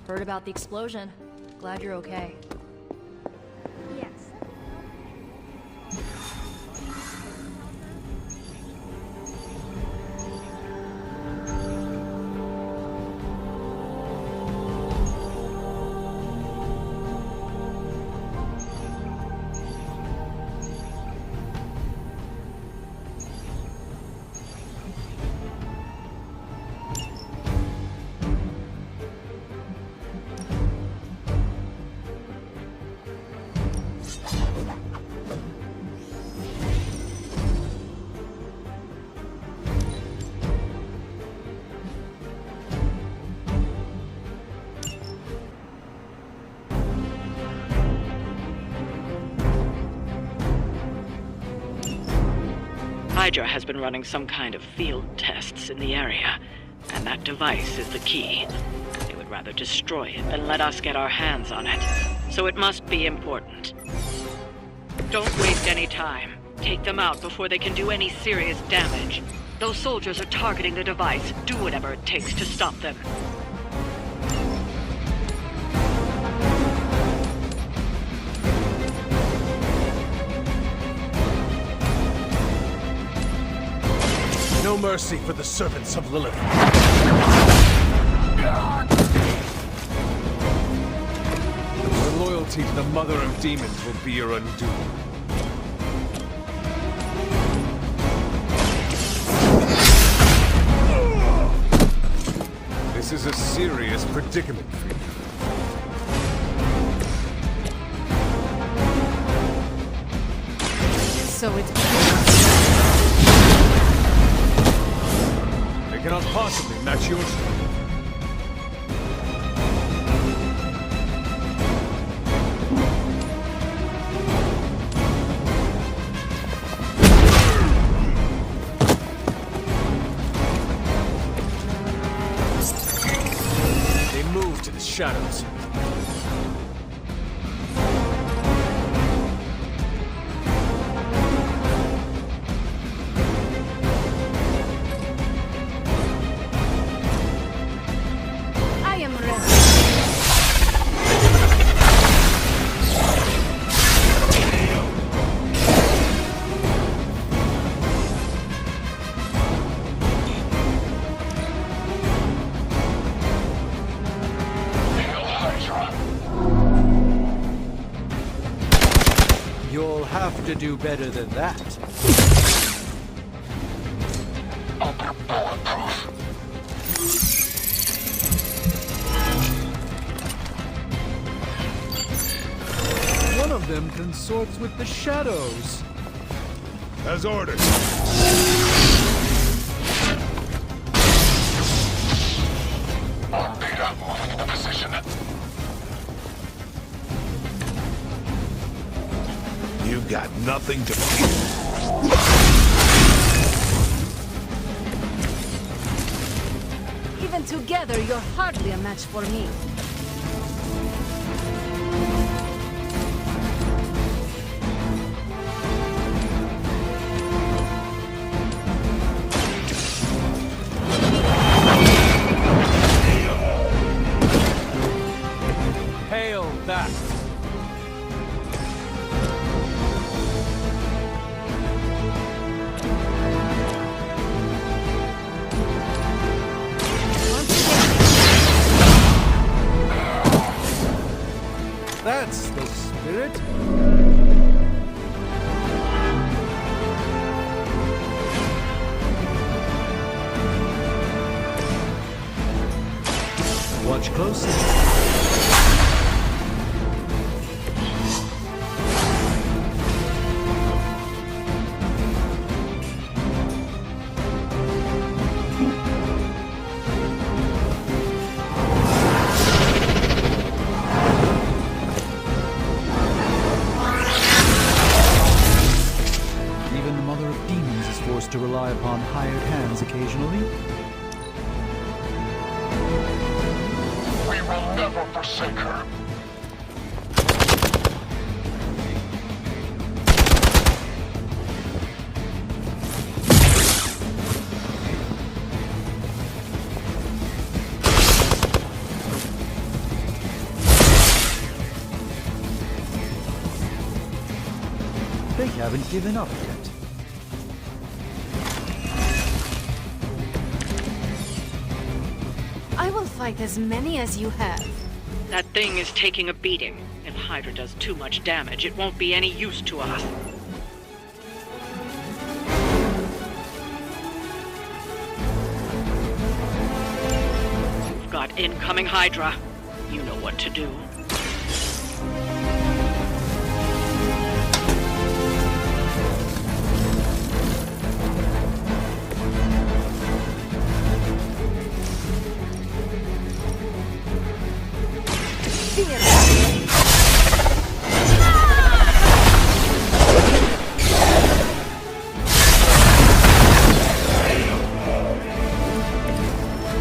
Heard about the explosion. Glad you're okay. Yes. Hydra has been running some kind of field tests in the area, and that device is the key. They would rather destroy it than let us get our hands on it, so it must be important. Don't waste any time. Take them out before they can do any serious damage. Those soldiers are targeting the device. Do whatever it takes to stop them. No mercy for the servants of Lilith. Your loyalty to the Mother of Demons will be your undoing. This is a serious predicament for you. So it's... They cannot possibly match your strength. They move to the shadows. I am ready. You'll have to do better than that. One of them consorts with the shadows. As ordered. Beta moving into position. You got nothing to fear. Even together, you're hardly a match for me. Hail that! That's the spirit. Watch closely. Even the Mother of Demons is forced to rely upon hired hands occasionally. We will never forsake her. They haven't given up yet. I will fight as many as you have. That thing is taking a beating. If Hydra does too much damage, it won't be any use to us. You've got incoming Hydra. You know what to do.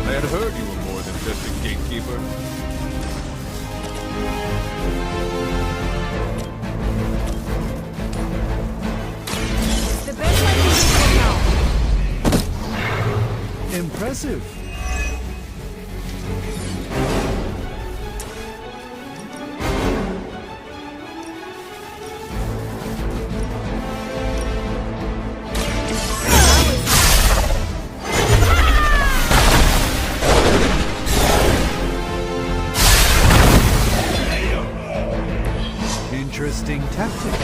I had heard you were more than just a gatekeeper. The best I can do for now. Impressive. Interesting tactic.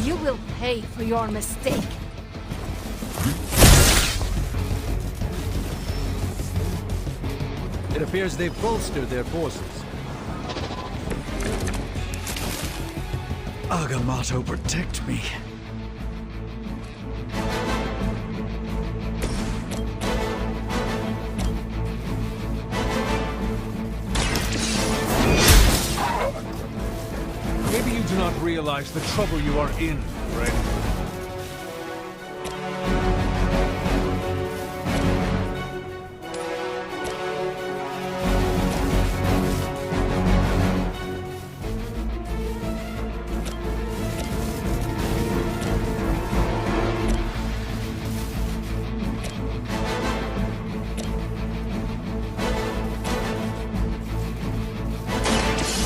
You will pay for your mistake. It appears they've bolstered their forces. Agamotto, protect me. Maybe you do not realize the trouble you are in, Fred.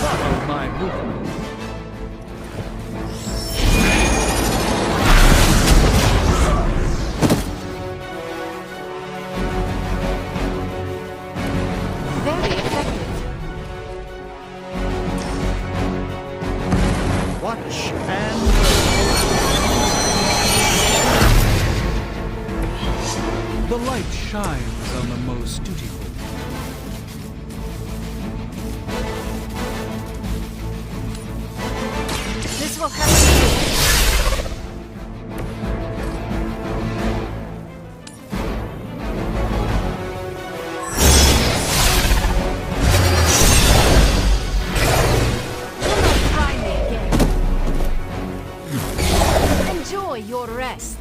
Follow my movement. Very effective. Watch and the light shines on the most dutiful. This will have to do. Try me again. Enjoy your rest.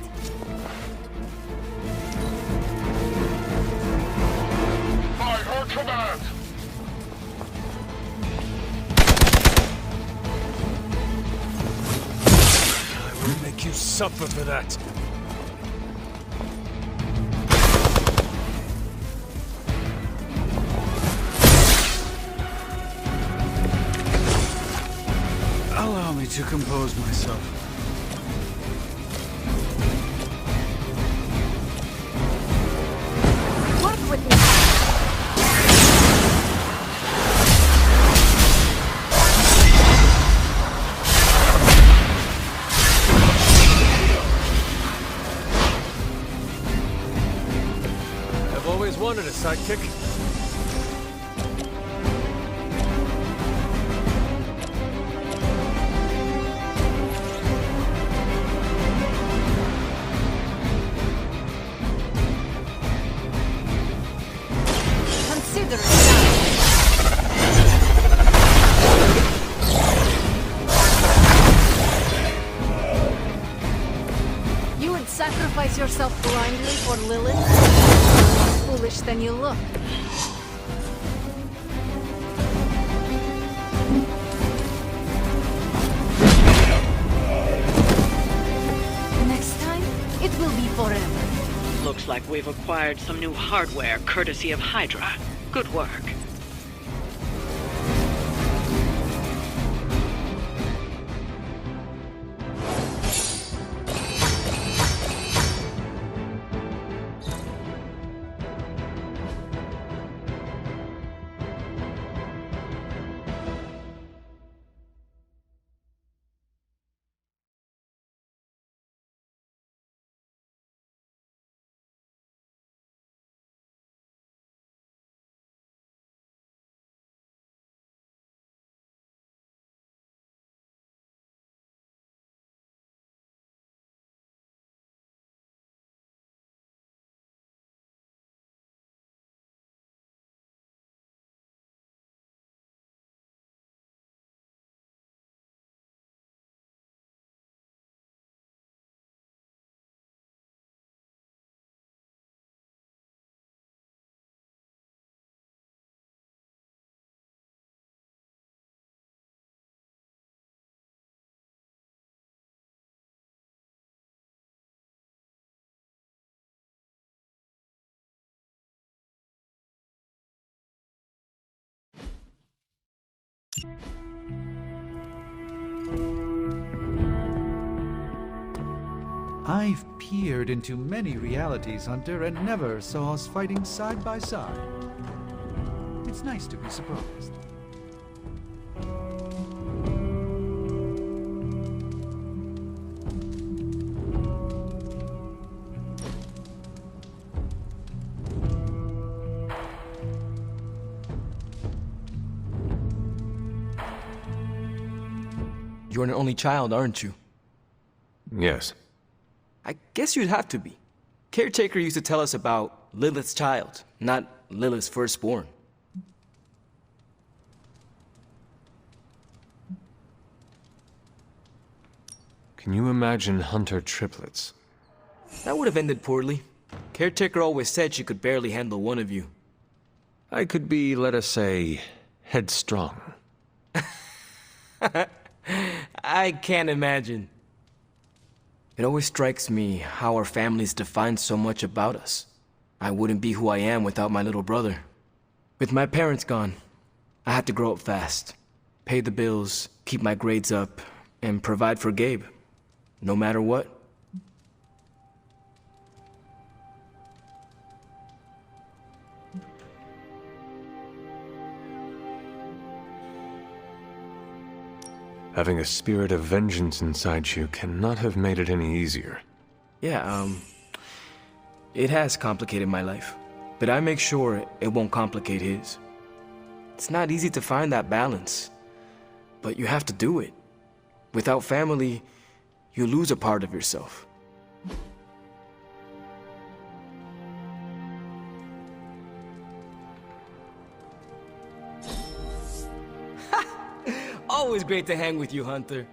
By her command. I will make you suffer for that. Allow me to compose myself. Work with me. I've always wanted a sidekick. Consider it done. You would sacrifice yourself blindly for Lilith? More foolish than you look. Next time, it will be forever. Looks like we've acquired some new hardware courtesy of Hydra. Good work. I've peered into many realities, Hunter, and never saw us fighting side by side. It's nice to be surprised. You're an only child, aren't you? Yes. I guess you'd have to be. Caretaker used to tell us about Lilith's child, not Lilith's firstborn. Can you imagine Hunter triplets? That would have ended poorly. Caretaker always said she could barely handle one of you. I could be, let us say, headstrong. I can't imagine. It always strikes me how our families define so much about us. I wouldn't be who I am without my little brother. With my parents gone, I had to grow up fast, pay the bills, keep my grades up, and provide for Gabe, no matter what. Having a spirit of vengeance inside you cannot have made it any easier. Yeah, it has complicated my life, but I make sure it won't complicate his. It's not easy to find that balance, but you have to do it. Without family, you lose a part of yourself. Always great to hang with you, Hunter.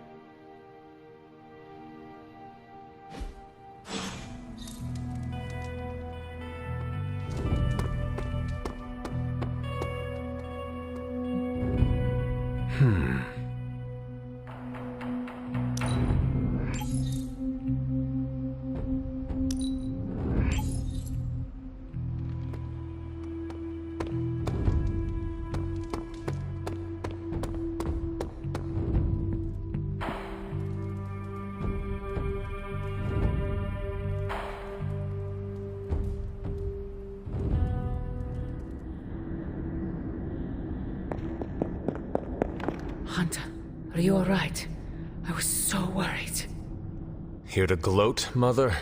Hunter, are you alright? I was so worried. Here to gloat, Mother?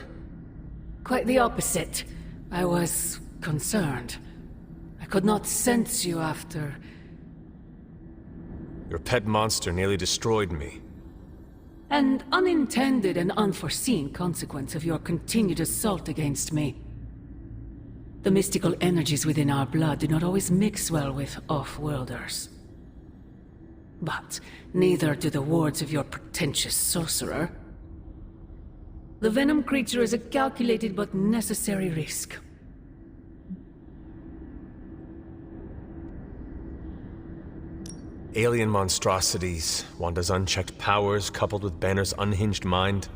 Quite the opposite. I was concerned. I could not sense you after... Your pet monster nearly destroyed me. An unintended and unforeseen consequence of your continued assault against me. The mystical energies within our blood do not always mix well with off-worlders. But neither do the wards of your pretentious sorcerer. The venom creature is a calculated but necessary risk. Alien monstrosities, Wanda's unchecked powers coupled with Banner's unhinged mind.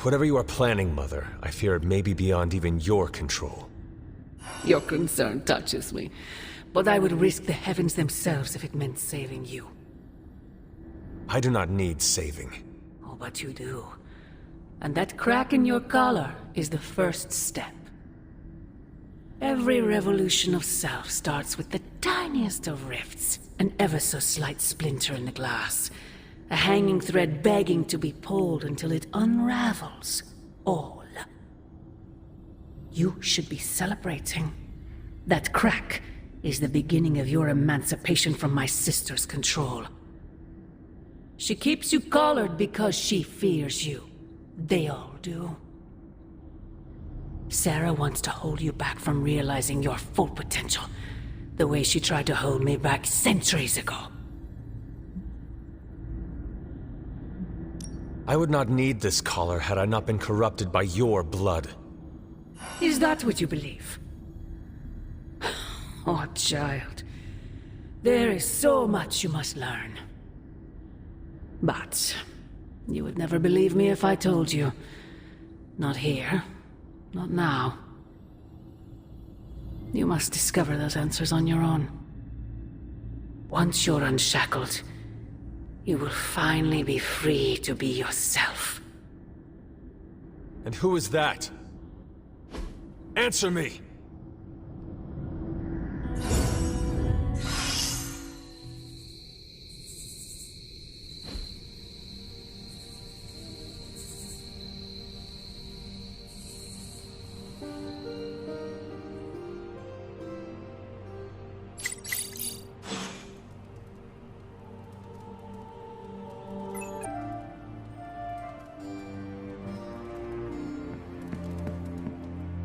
Whatever you are planning, Mother, I fear it may be beyond even your control. Your concern touches me, but I would risk the heavens themselves if it meant saving you. I do not need saving. Oh, but you do. And that crack in your collar is the first step. Every revolution of self starts with the tiniest of rifts, an ever so slight splinter in the glass, a hanging thread begging to be pulled until it unravels all. You should be celebrating. That crack is the beginning of your emancipation from my sister's control. She keeps you collared because she fears you. They all do. Sarah wants to hold you back from realizing your full potential, the way she tried to hold me back centuries ago. I would not need this collar had I not been corrupted by your blood. Is that what you believe? Oh, child. There is so much you must learn. But you would never believe me if I told you. Not here. Not now. You must discover those answers on your own. Once you're unshackled, you will finally be free to be yourself. And who is that? Answer me!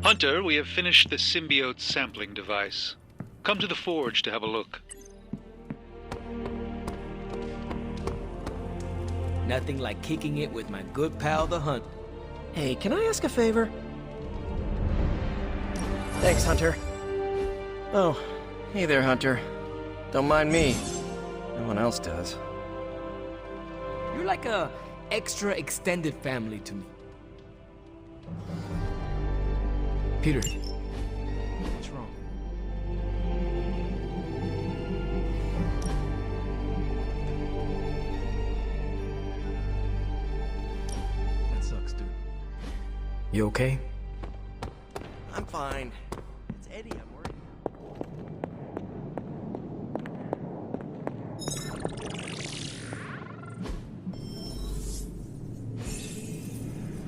Hunter, we have finished the symbiote sampling device. Come to the forge to have a look. Nothing like kicking it with my good pal, the Hunt. Hey, can I ask a favor? Thanks, Hunter. Oh, hey there, Hunter. Don't mind me. No one else does. You're like a extra extended family to me. Peter, what's wrong? That sucks, dude. You okay? I'm fine. It's Eddie I'm worried.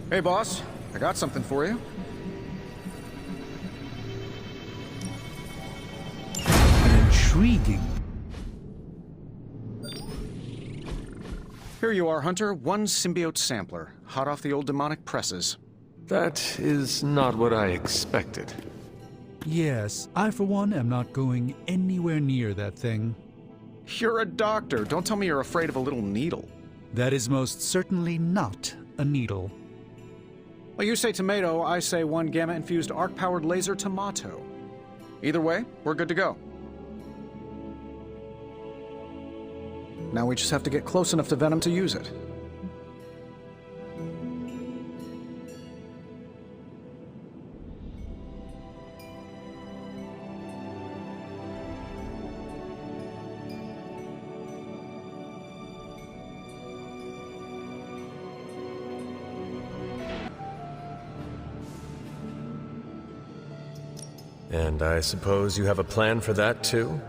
Hey, boss. I got something for you. Intriguing. Here you are, Hunter. One symbiote sampler, hot off the old demonic presses. That is not what I expected. Yes, I for one am not going anywhere near that thing. You're a doctor. Don't tell me you're afraid of a little needle. That is most certainly not a needle. Well, you say tomato, I say one gamma-infused arc-powered laser tomato. Either way, we're good to go. Now we just have to get close enough to Venom to use it. And I suppose you have a plan for that, too?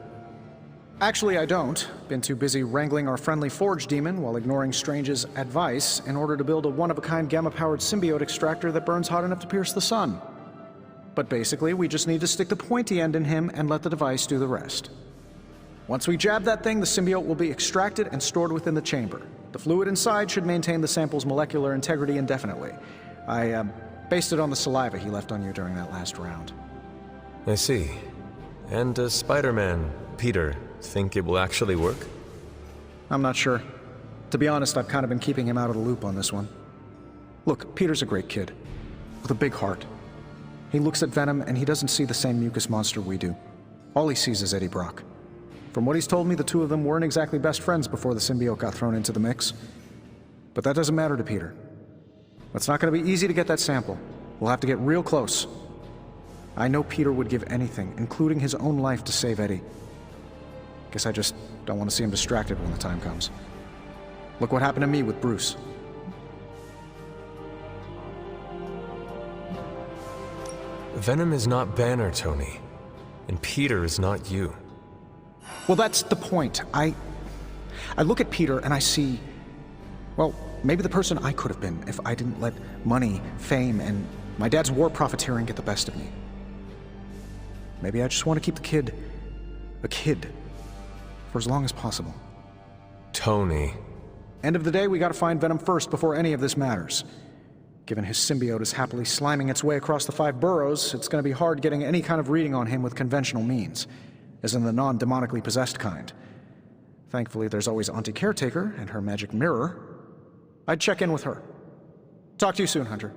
Actually, I don't. Been too busy wrangling our friendly forge demon while ignoring Strange's advice in order to build a one-of-a-kind gamma-powered symbiote extractor that burns hot enough to pierce the sun. But basically, we just need to stick the pointy end in him and let the device do the rest. Once we jab that thing, the symbiote will be extracted and stored within the chamber. The fluid inside should maintain the sample's molecular integrity indefinitely. I based it on the saliva he left on you during that last round. I see. And does Spider-Man, Peter, think it will actually work? I'm not sure. To be honest, I've kind of been keeping him out of the loop on this one. Look, Peter's a great kid, with a big heart. He looks at Venom and he doesn't see the same mucus monster we do. All he sees is Eddie Brock. From what he's told me, the two of them weren't exactly best friends before the symbiote got thrown into the mix. But that doesn't matter to Peter. It's not going to be easy to get that sample. We'll have to get real close. I know Peter would give anything, including his own life, to save Eddie. Guess I just don't want to see him distracted when the time comes. Look what happened to me with Bruce. Venom is not Banner, Tony. And Peter is not you. Well, that's the point. I look at Peter and I see, well, maybe the person I could have been if I didn't let money, fame, and my dad's war profiteering get the best of me. Maybe I just want to keep the kid a kid for as long as possible. Tony. End of the day, we gotta find Venom first before any of this matters. Given his symbiote is happily sliming its way across the 5 boroughs, it's gonna be hard getting any kind of reading on him with conventional means, as in the non-demonically possessed kind. Thankfully, there's always Auntie Caretaker and her magic mirror. I'd check in with her. Talk to you soon, Hunter.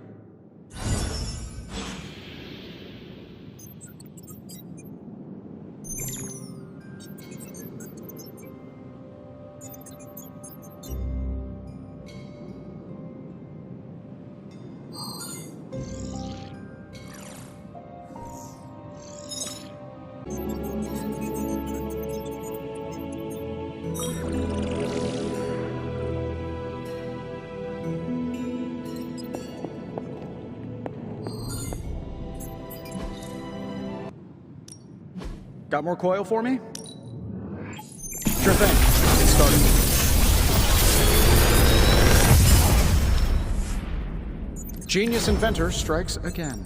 Got more coil for me? Sure thing. Get started. Genius inventor strikes again.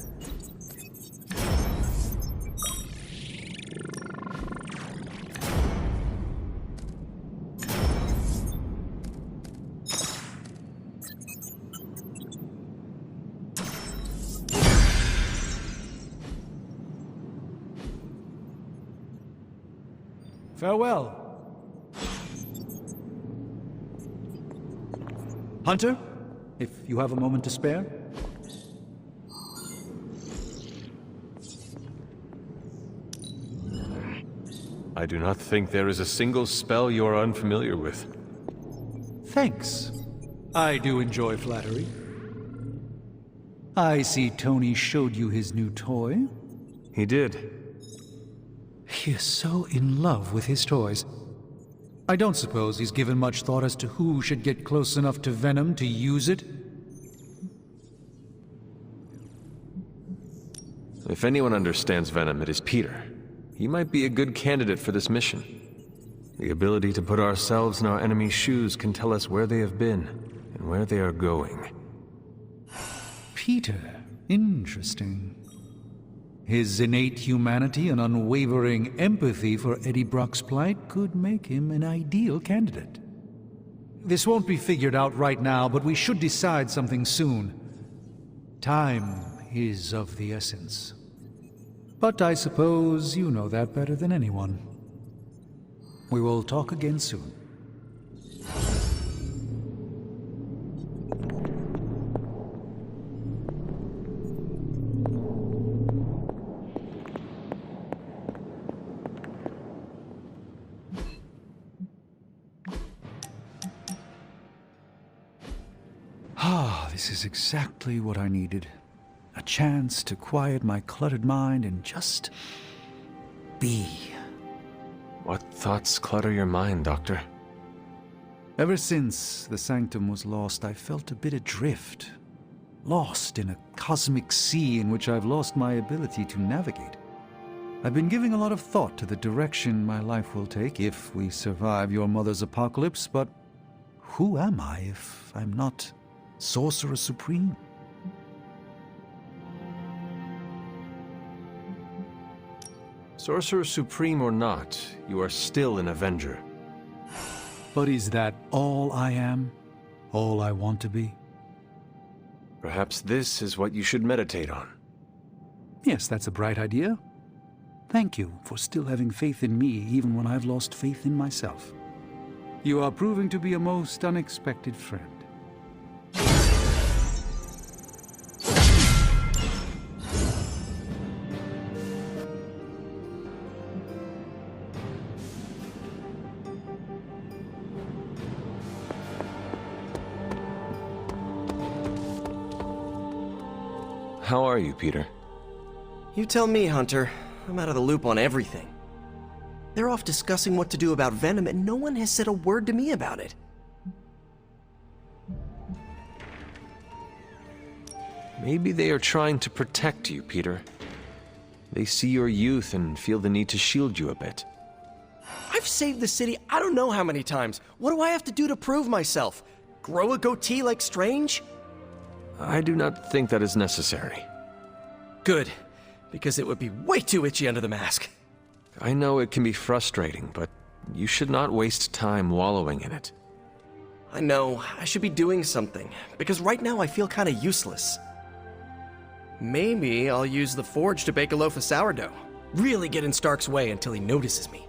Farewell. Hunter, if you have a moment to spare. I do not think there is a single spell you are unfamiliar with. Thanks. I do enjoy flattery. I see Tony showed you his new toy. He did. He is so in love with his toys. I don't suppose he's given much thought as to who should get close enough to Venom to use it. If anyone understands Venom, it is Peter. He might be a good candidate for this mission. The ability to put ourselves in our enemy's shoes can tell us where they have been and where they are going. Peter. Interesting. His innate humanity and unwavering empathy for Eddie Brock's plight could make him an ideal candidate. This won't be figured out right now, but we should decide something soon. Time is of the essence. But I suppose you know that better than anyone. We will talk again soon. This is exactly what I needed. A chance to quiet my cluttered mind and just be. What thoughts clutter your mind, Doctor? Ever since the Sanctum was lost, I felt a bit adrift. Lost in a cosmic sea in which I've lost my ability to navigate. I've been giving a lot of thought to the direction my life will take if we survive your mother's apocalypse, but who am I if I'm not Sorcerer Supreme? Sorcerer Supreme or not, you are still an Avenger. But is that all I am? All I want to be? Perhaps this is what you should meditate on. Yes, that's a bright idea. Thank you for still having faith in me even when I've lost faith in myself. You are proving to be a most unexpected friend. How are you, Peter? You tell me, Hunter. I'm out of the loop on everything. They're off discussing what to do about Venom, and no one has said a word to me about it. Maybe they are trying to protect you, Peter. They see your youth and feel the need to shield you a bit. I've saved the city I don't know how many times. What do I have to do to prove myself? Grow a goatee like Strange? I do not think that is necessary. Good, because it would be way too itchy under the mask. I know it can be frustrating, but you should not waste time wallowing in it. I know, I should be doing something, because right now I feel kinda useless. Maybe I'll use the forge to bake a loaf of sourdough. Really get in Stark's way until he notices me.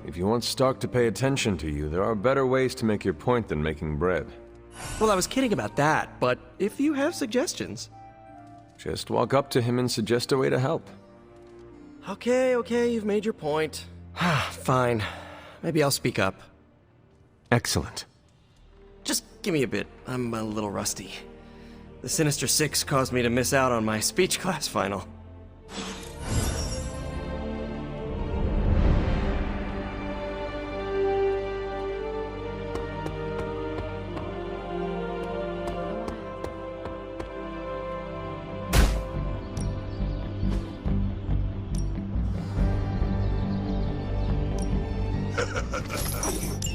If you want Stark to pay attention to you, there are better ways to make your point than making bread. Well, I was kidding about that, but if you have suggestions... Just walk up to him and suggest a way to help. Okay, you've made your point. Fine. Maybe I'll speak up. Excellent. Just give me a bit. I'm a little rusty. The Sinister Six caused me to miss out on my speech class final.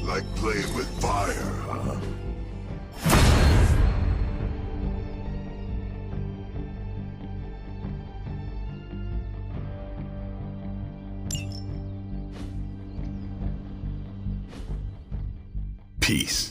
Like playing with fire, huh? Peace.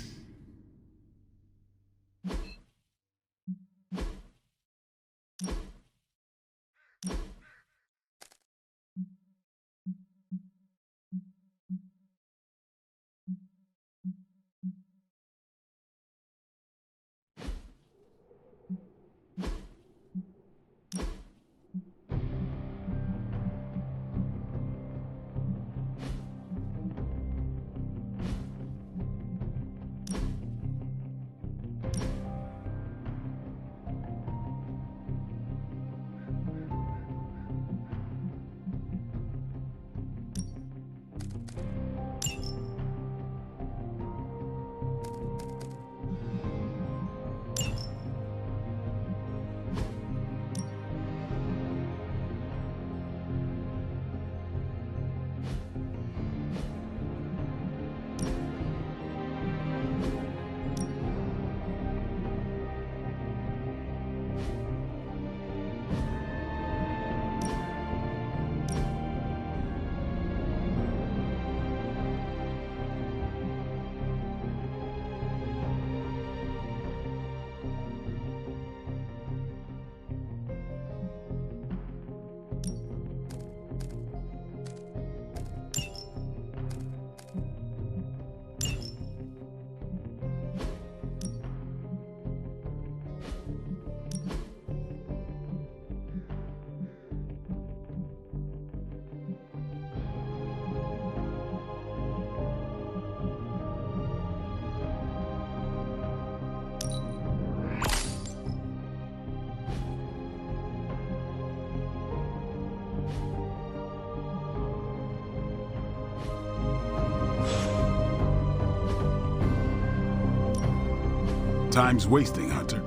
Time's wasting, Hunter.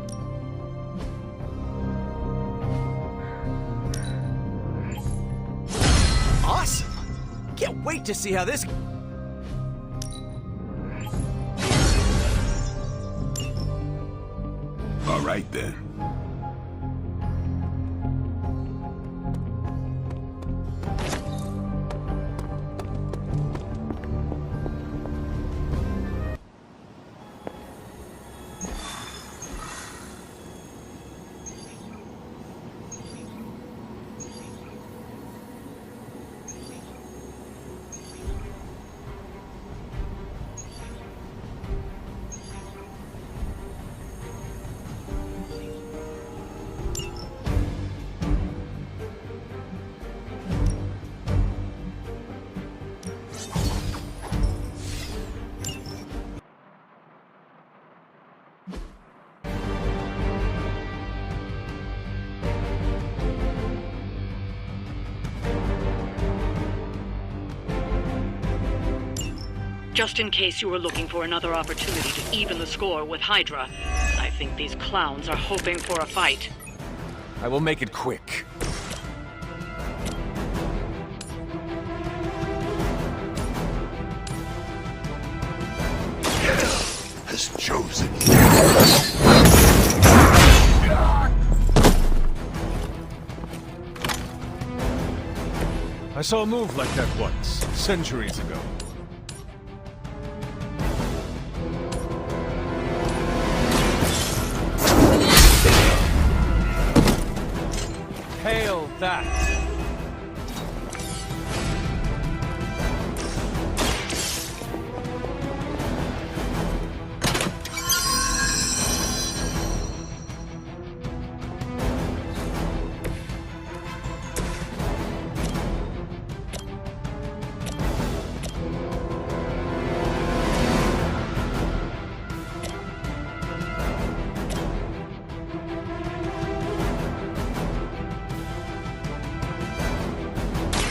Awesome! Can't wait to see how this... All right, then. Just in case you were looking for another opportunity to even the score with Hydra, I think these clowns are hoping for a fight. I will make it quick. Has chosen. I saw a move like that once, centuries ago. Hail that!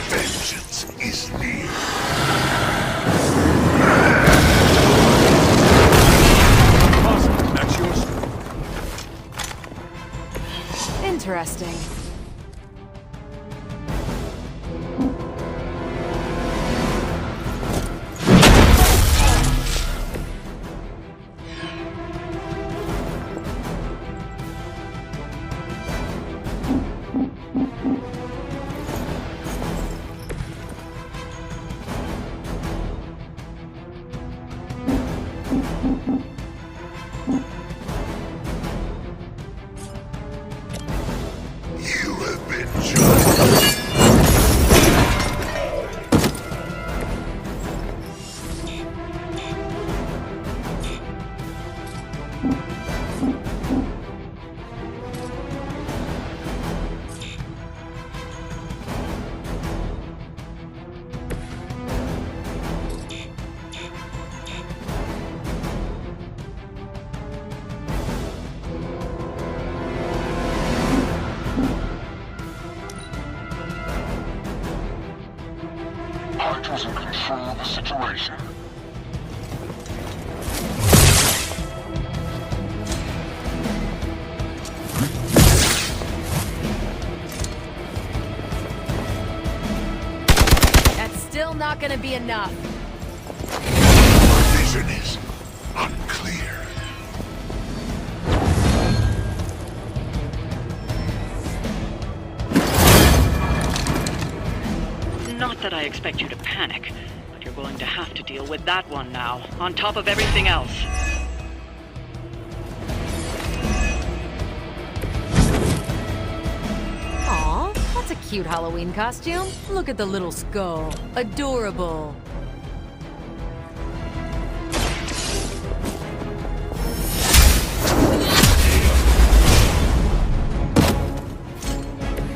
Vengeance is near. Awesome, that's yours. Interesting. You have been judged. Hydra's in control of the situation. That's still not gonna be enough. My vision is unclear. Not that I expect you to panic, but you're going to have to deal with that one now, on top of everything else. Aw, that's a cute Halloween costume. Look at the little skull. Adorable.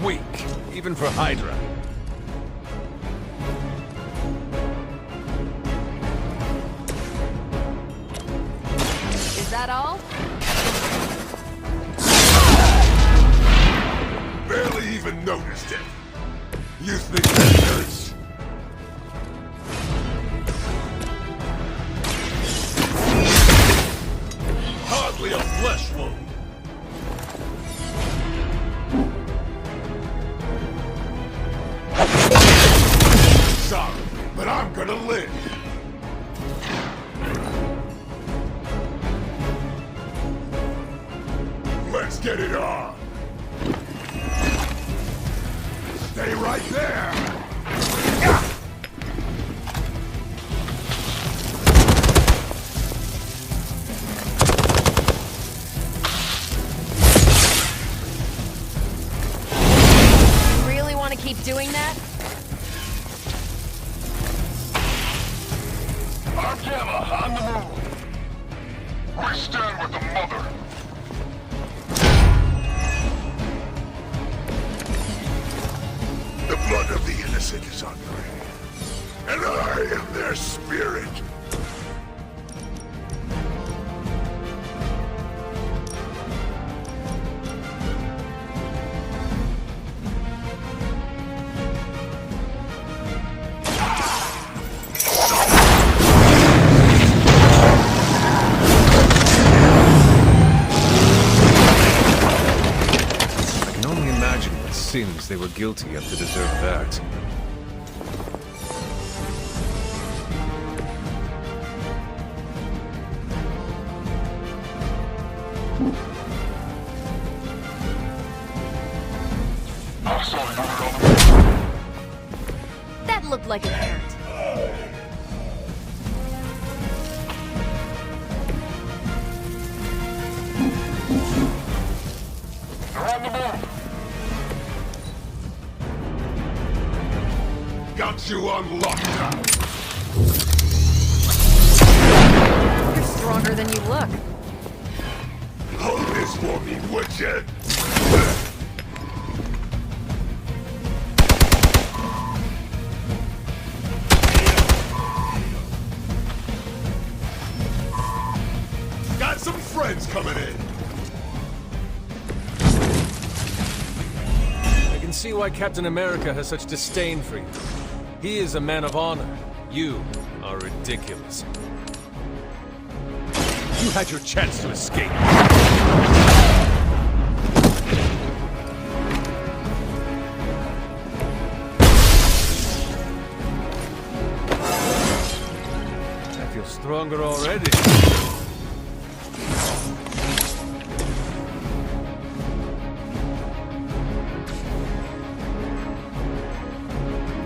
Weak, even for Hydra. Is that all? Barely even noticed it. You think that hurts? Hardly a flesh wound. Sorry, but I'm gonna live. Let's get it on. Stay right there. Really want to keep doing that? Our Gamma on the move. We stand with the mother. The blood of the innocent is on your hand, and I am their spirit. sins they were guilty of to deserve that. That looked like it hurt. They're on the move. Got you on lockdown. You're stronger than you look. Hold this for me, would you? Got some friends coming in. I can see why Captain America has such disdain for you. He is a man of honor. You are ridiculous. You had your chance to escape. I feel stronger already.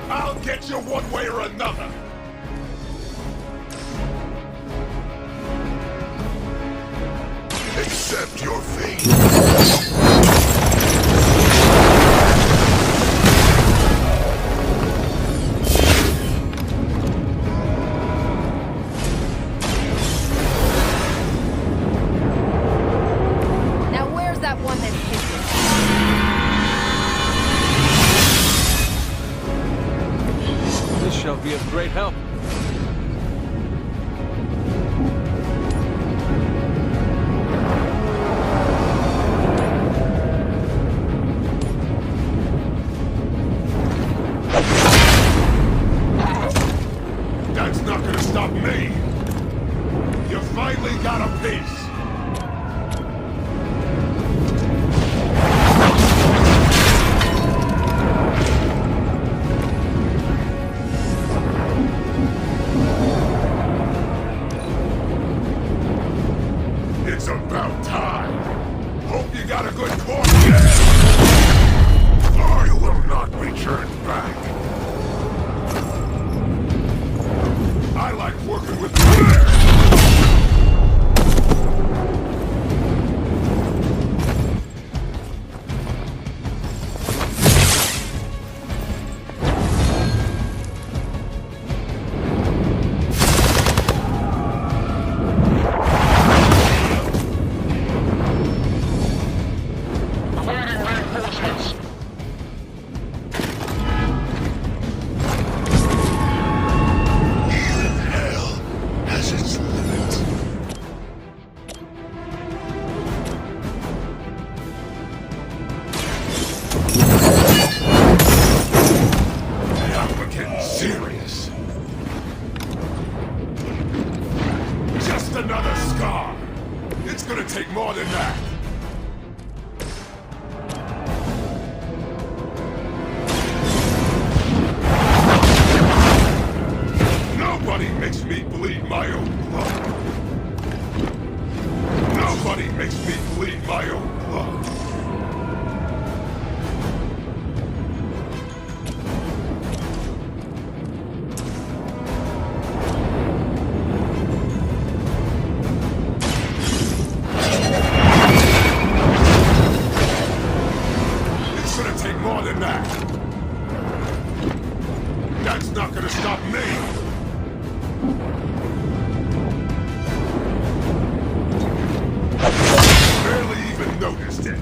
I'll get you one way or another. Accept your fate. Now where's that one that hit you? This shall be of great help. That's not gonna stop me. You finally got a piece. It's about time. Hope you got a good corner. I will not return back. I like working with Awaiting reinforcements. hell has its limits. Now we're getting serious. Just another scar. It's gonna take more than that. Nobody makes me bleed my own blood. Nobody makes me bleed my own blood. It's gonna take more than that. That's not gonna stop me. Barely even noticed it.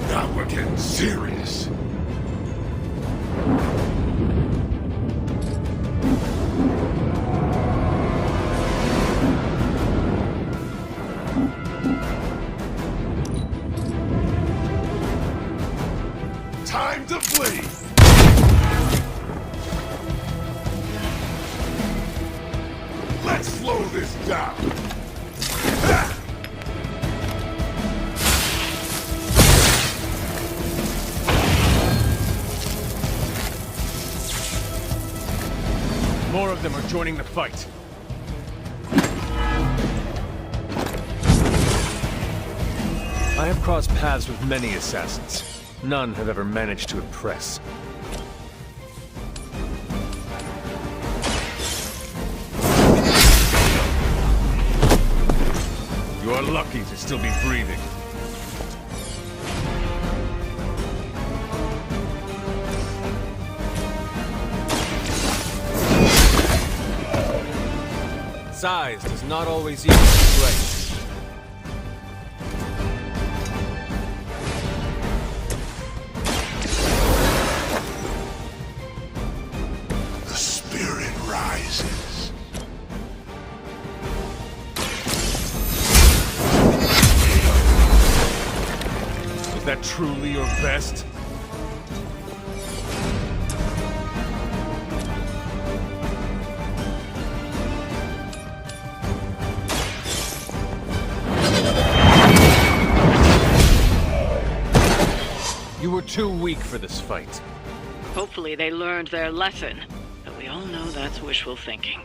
Now we're getting serious. Time to bleed. Let's slow this down. Ha! more of them are joining the fight. I have crossed paths with many assassins. None have ever managed to impress. You are lucky to still be breathing. Size does not always equal strength. The spirit rises. Was that truly your best? You were too weak for this fight. Hopefully they learned their lesson, but we all know that's wishful thinking.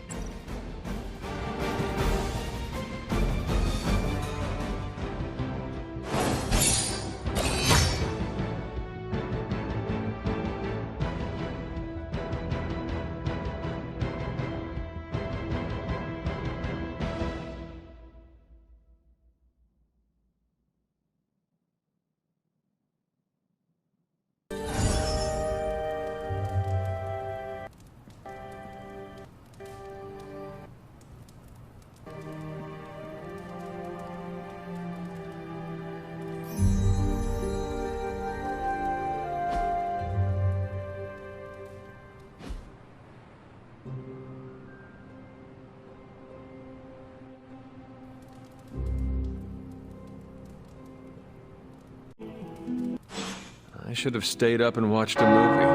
I should have stayed up and watched a movie.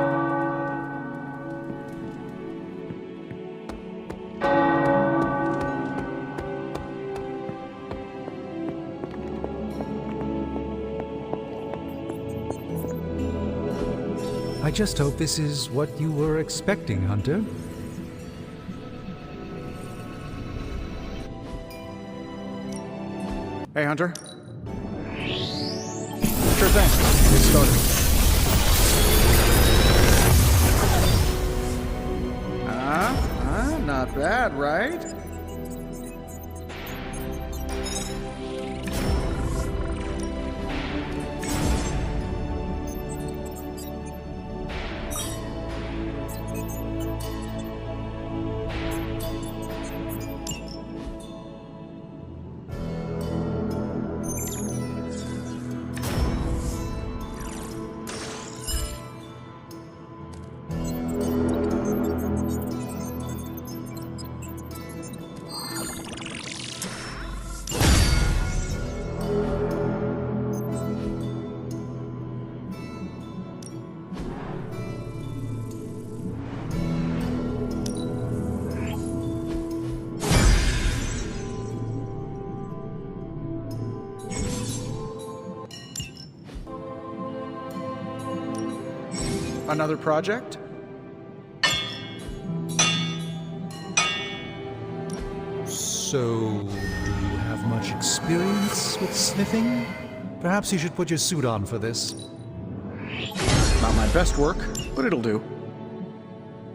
I just hope this is what you were expecting, Hunter. Hey, Hunter. Sure thing. Get started. Not bad, right? Another project? So, do you have much experience with sniffing? Perhaps you should put your suit on for this. Not my best work, but it'll do.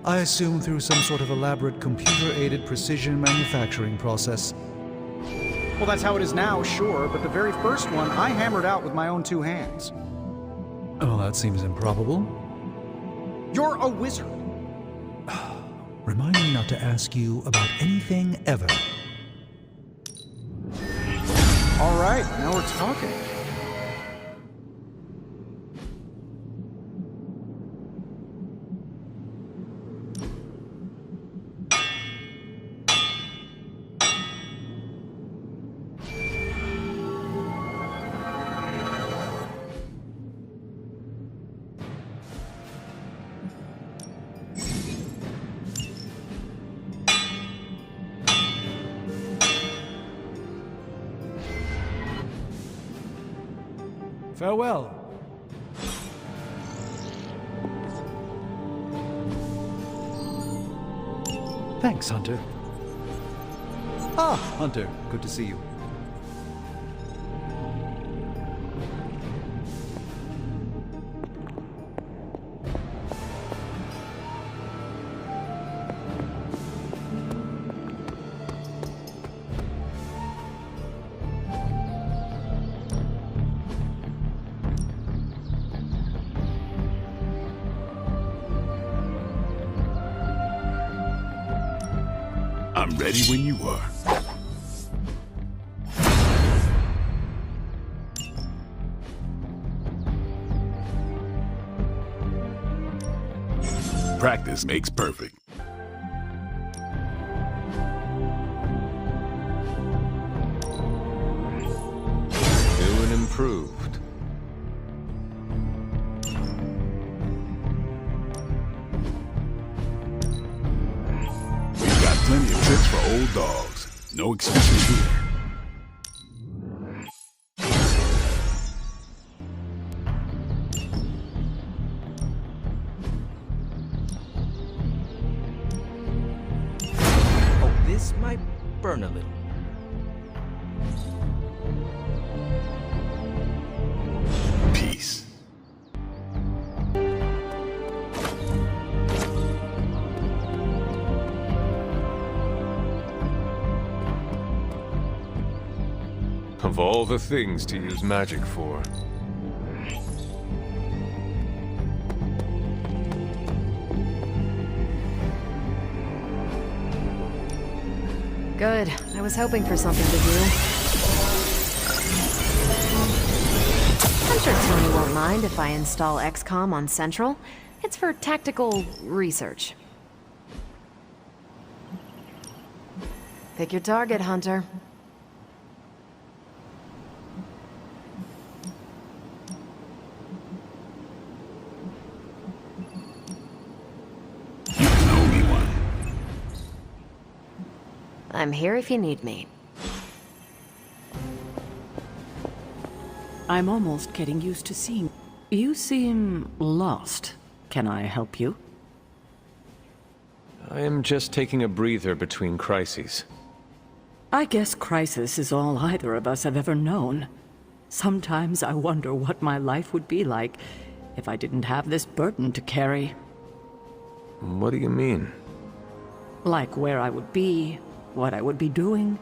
I assume through some sort of elaborate computer-aided precision manufacturing process. Well, that's how it is now, sure, but the very first one I hammered out with my own two hands. Oh, that seems improbable. You're a wizard! Remind me not to ask you about anything ever. All right, now we're talking. Farewell. Thanks, Hunter. Ah, Hunter, good to see you. I'm ready when you are. Practice makes perfect. New and improved. We've got plenty of tricks for old dogs. No excuses here. Oh, this might burn a little. Peace. Of all the things to use magic for. Good. I was hoping for something to do. I'm sure Tony won't mind if I install XCOM on Central. It's for tactical research. Pick your target, Hunter. You can owe me one. I'm here if you need me. I'm almost getting used to seeing. You seem lost. Can I help you? I am just taking a breather between crises. I guess crisis is all either of us have ever known. Sometimes I wonder what my life would be like if I didn't have this burden to carry. What do you mean? Like where I would be, what I would be doing,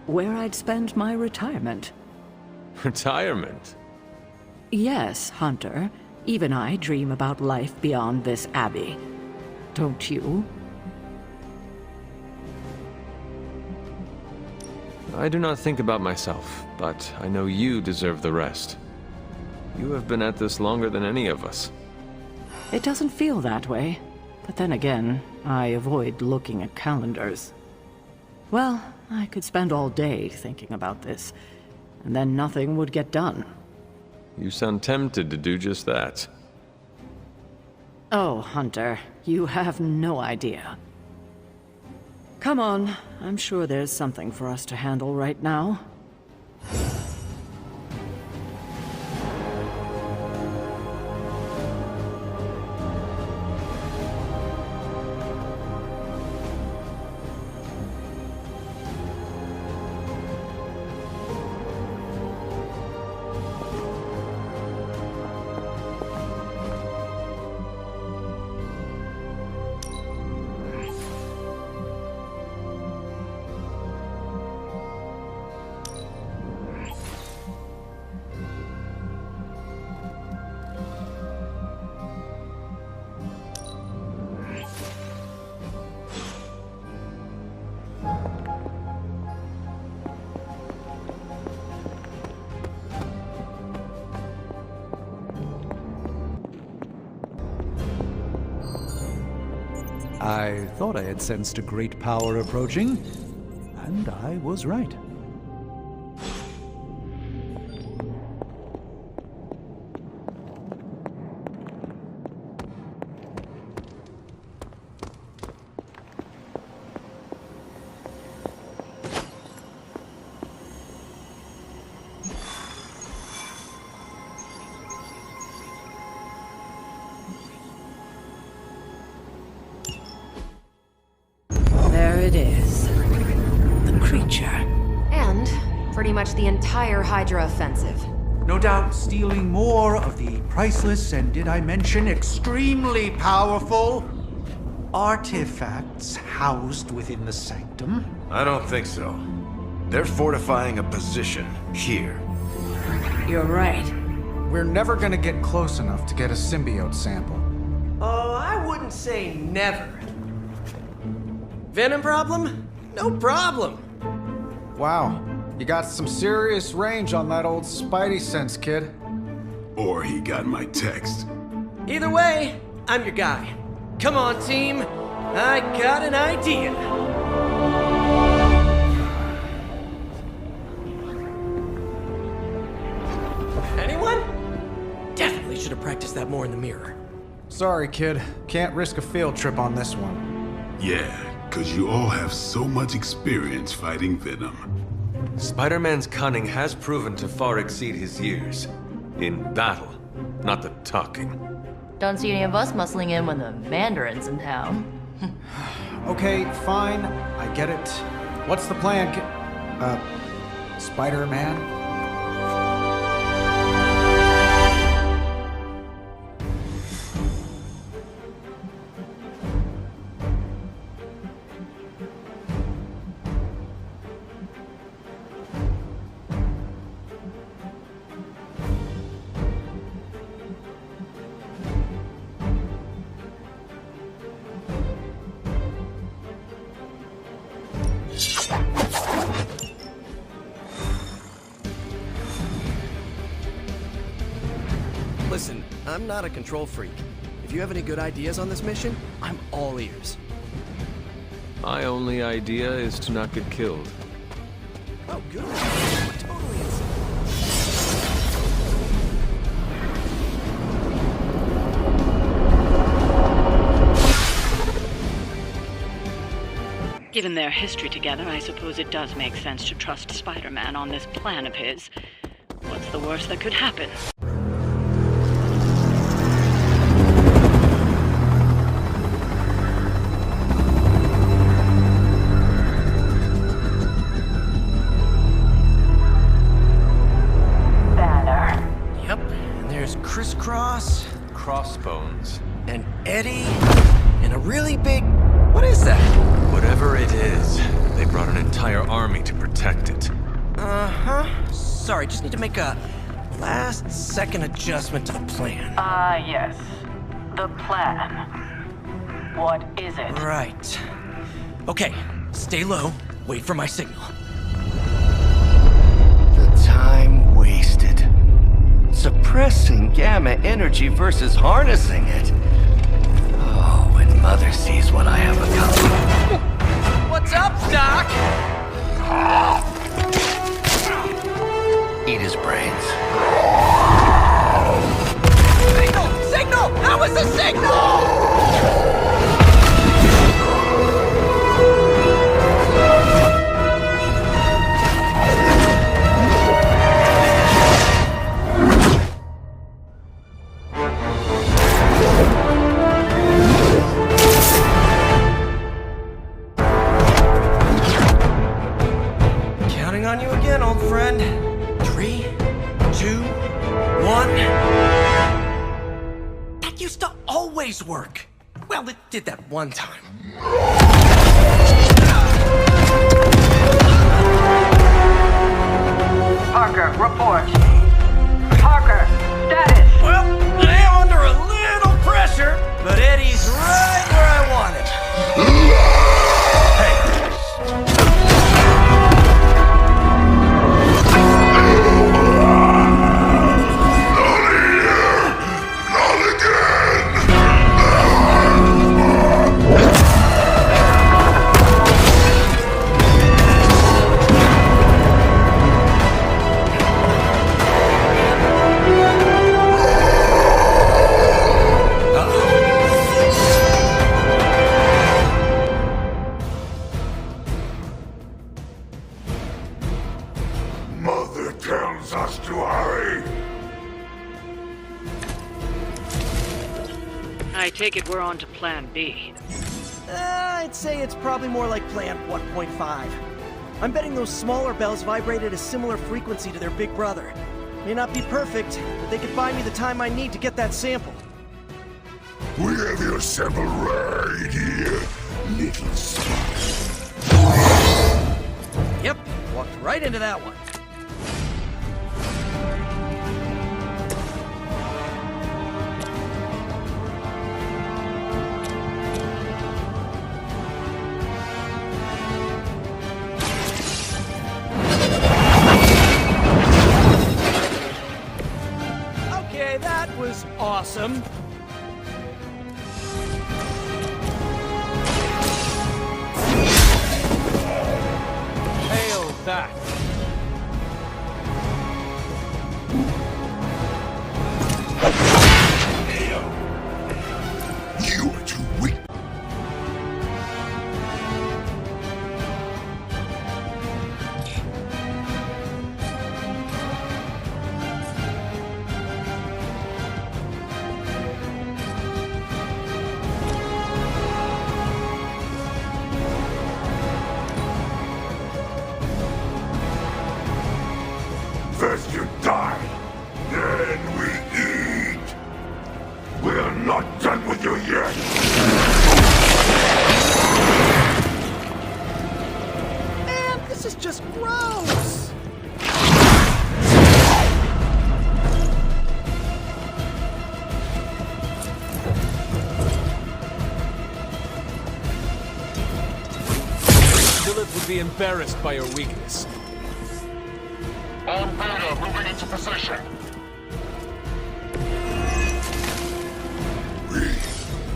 where I'd spend my retirement. Retirement? Yes, Hunter. Even I dream about life beyond this abbey. Don't you? I do not think about myself, but I know you deserve the rest. You have been at this longer than any of us. It doesn't feel that way. But then again, I avoid looking at calendars. Well, I could spend all day thinking about this, and then nothing would get done. You sound tempted to do just that. Oh, Hunter, you have no idea. Come on, I'm sure there's something for us to handle right now. I thought I had sensed a great power approaching, and I was right. it is. The creature. And pretty much the entire Hydra offensive. No doubt stealing more of the priceless and, did I mention, extremely powerful artifacts housed within the sanctum. I don't think so. They're fortifying a position here. You're right. We're never gonna get close enough to get a symbiote sample. Oh, I wouldn't say never. Venom problem? No problem. Wow, you got some serious range on that old Spidey sense, kid. Or he got my text. Either way, I'm your guy. Come on, team. I got an idea. Anyone? Definitely should have practiced that more in the mirror. Sorry, kid. Can't risk a field trip on this one. Yeah, 'cause you all have so much experience fighting Venom. Spider-Man's cunning has proven to far exceed his years. In battle, not the talking. Don't see any of us muscling in when the Mandarin's in town. Okay, fine. I get it. What's the plan, Spider-Man? Listen, I'm not a control freak. If you have any good ideas on this mission, I'm all ears. My only idea is to not get killed. Oh, good. We're totally insane. Given their history together, I suppose it does make sense to trust Spider-Man on this plan of his. What's the worst that could happen? Yep, and there's Crisscross, Crossbones. and Eddie, and a really big... What is that? Whatever it is, they brought an entire army to protect it. Uh-huh. Sorry, just need to make a last-second adjustment to the plan. Yes. The plan. What is it? Right. Okay, stay low, wait for my signal. The time wasted. Suppressing gamma energy versus harnessing it. Oh, when Mother sees what I have accomplished. What's up, Doc? Eat his brains. Signal! Signal! That was the signal! Counting on you again, old friend. 3, 2, 1. That used to always work. Well, it did that one time. Parker, report. Parker, status. Well, I am under a little pressure, but Eddie's right where I want him. Mother tells us to hurry. I take it we're on to plan B. I'd say it's probably more like Plan 1.5. I'm betting those smaller bells vibrate at a similar frequency to their big brother. May not be perfect, but they could buy me the time I need to get that sample. We have your sample right here, little spy. Yep, walked right into that one. Okay, that was awesome. Hail that! You are too weak. First you die, then we eat. We're not done with you yet. Man, this is just gross! Lilith would be embarrassed by your weakness. On Beta, moving into position.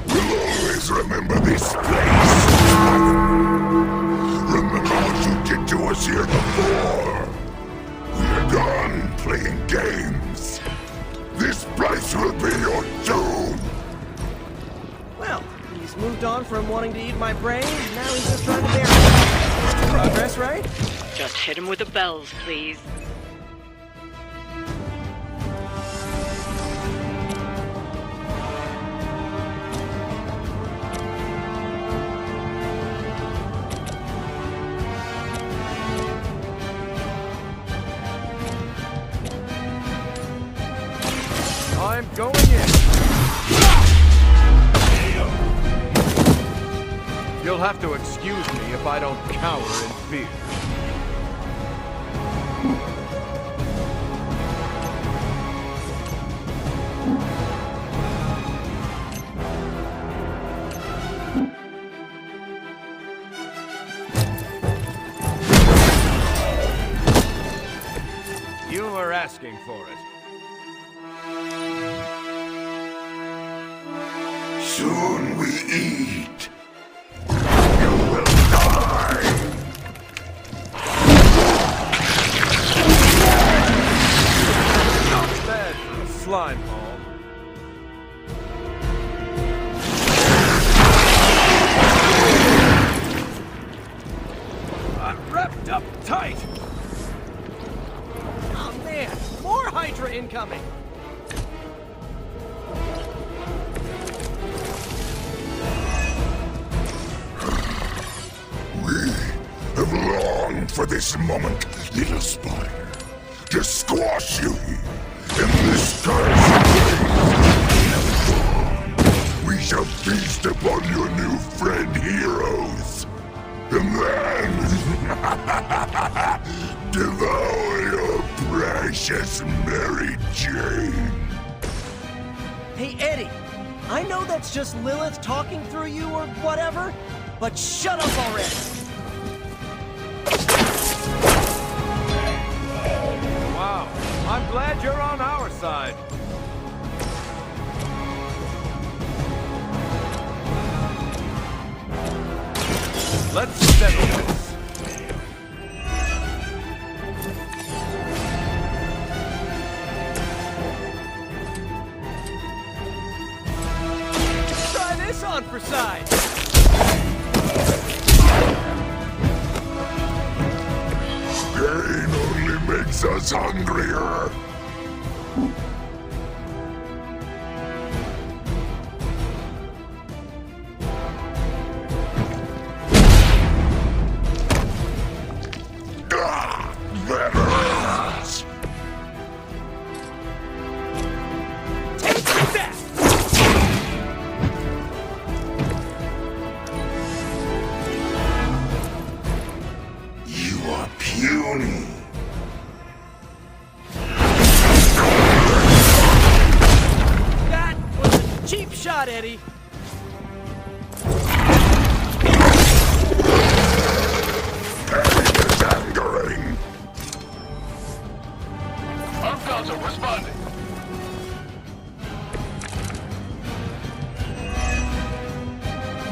We'll always remember this place. Remember what you did to us here before. We're done playing games. This place will be your doom. Well, he's moved on from wanting to eat my brain, now he's just trying to bury it. Progress, right? Just hit him with the bells, please. I'm going in. You'll have to excuse me if I don't cower in fear. You were asking for it. Soon we eat. You will die. Not bad for a slime ball. I'm wrapped up tight. Oh man, more Hydra incoming! Have longed for this moment, little spider, to squash you here in this cursed place. We shall feast upon your new friend heroes, and then devour your precious Mary Jane. Hey, Eddie, I know that's just Lilith talking through you or whatever, but shut up already! Wow, I'm glad you're on our side. Let's settle this. Try this on for size! Pain only makes us hungrier. Cheap shot, Eddie. Eddie is angering. Alfonso responding.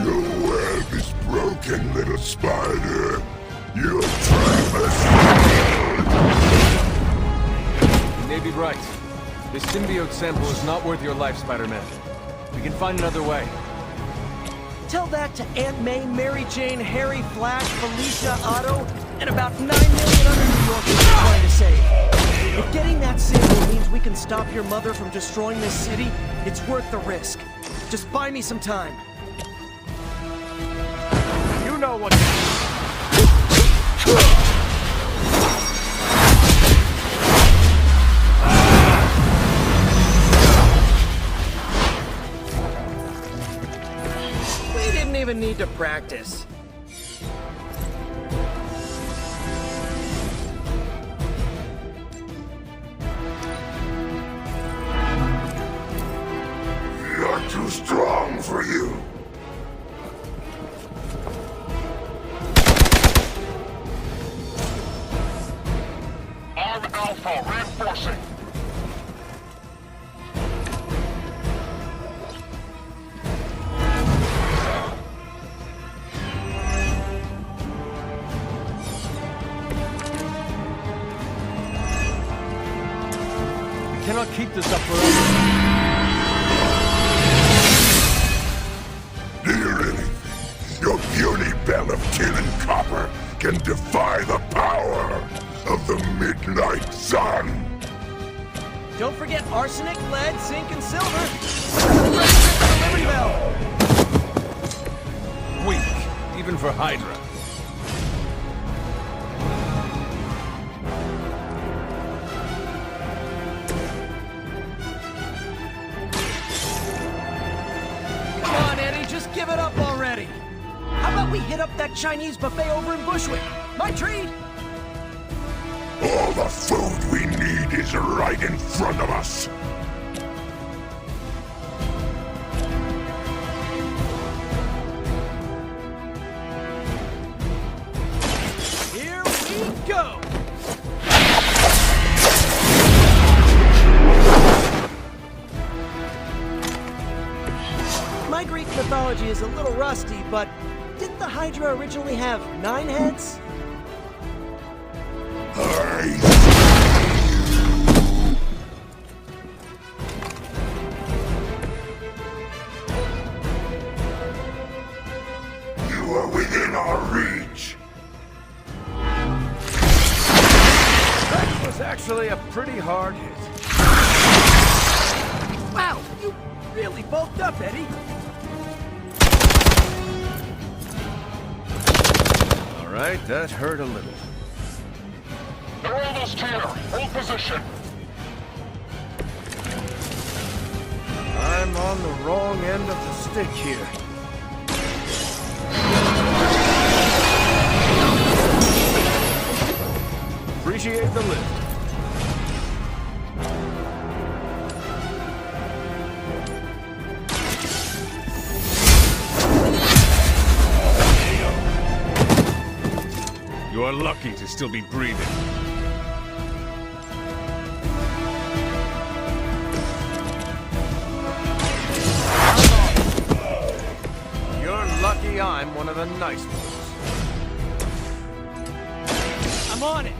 Your web is broken, little spider. Your time has failed. You may be right. This symbiote sample is not worth your life, Spider-Man. We can find another way. Tell that to Aunt May, Mary Jane, Harry, Flash, Felicia, Otto, and about 9 million other New Yorkers you're trying to save. If getting that sample means we can stop your mother from destroying this city, it's worth the risk. Just buy me some time. You know what. We didn't even need to practice. Not too strong for you. Arm Alpha reinforcing. We cannot keep this up forever. Dear anything, your puny bell of tin and copper can defy the power of the midnight sun. Don't forget arsenic, lead, zinc, and silver. The Liberty Bell. Weak, even for Hydra. Come on, Eddie, just give it up already. How about we hit up that Chinese buffet over in Bushwick? My treat! All the food we need is right in front of us. Here we go! My Greek mythology is a little rusty, but didn't the Hydra originally have 9 heads? You are within our reach. That was actually a pretty hard hit. Wow, you really bulked up, Eddie. All right, that hurt a little. They're almost here. Hold position. I'm on the wrong end of the stick here. Appreciate the lift. You are lucky to still be breathing. You're lucky I'm one of the nice ones. I'm on it.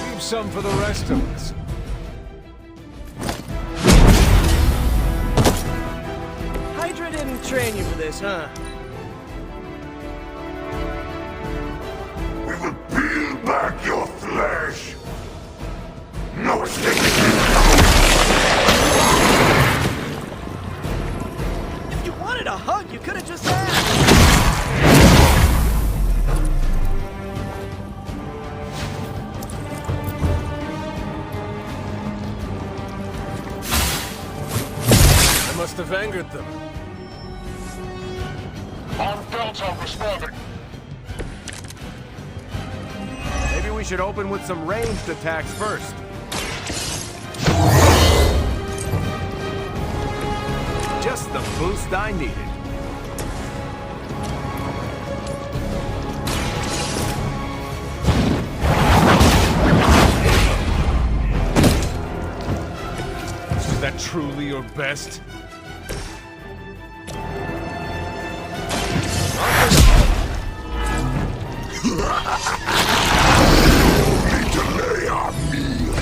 Leave some for the rest of us. Hydra didn't train you for this, huh? We will peel back your flesh. No escape. If you wanted a hug, you could have just asked. I must have angered them. On Delta responding. Maybe we should open with some ranged attacks first. boost I needed. Is that truly your best? Need to lay our meal.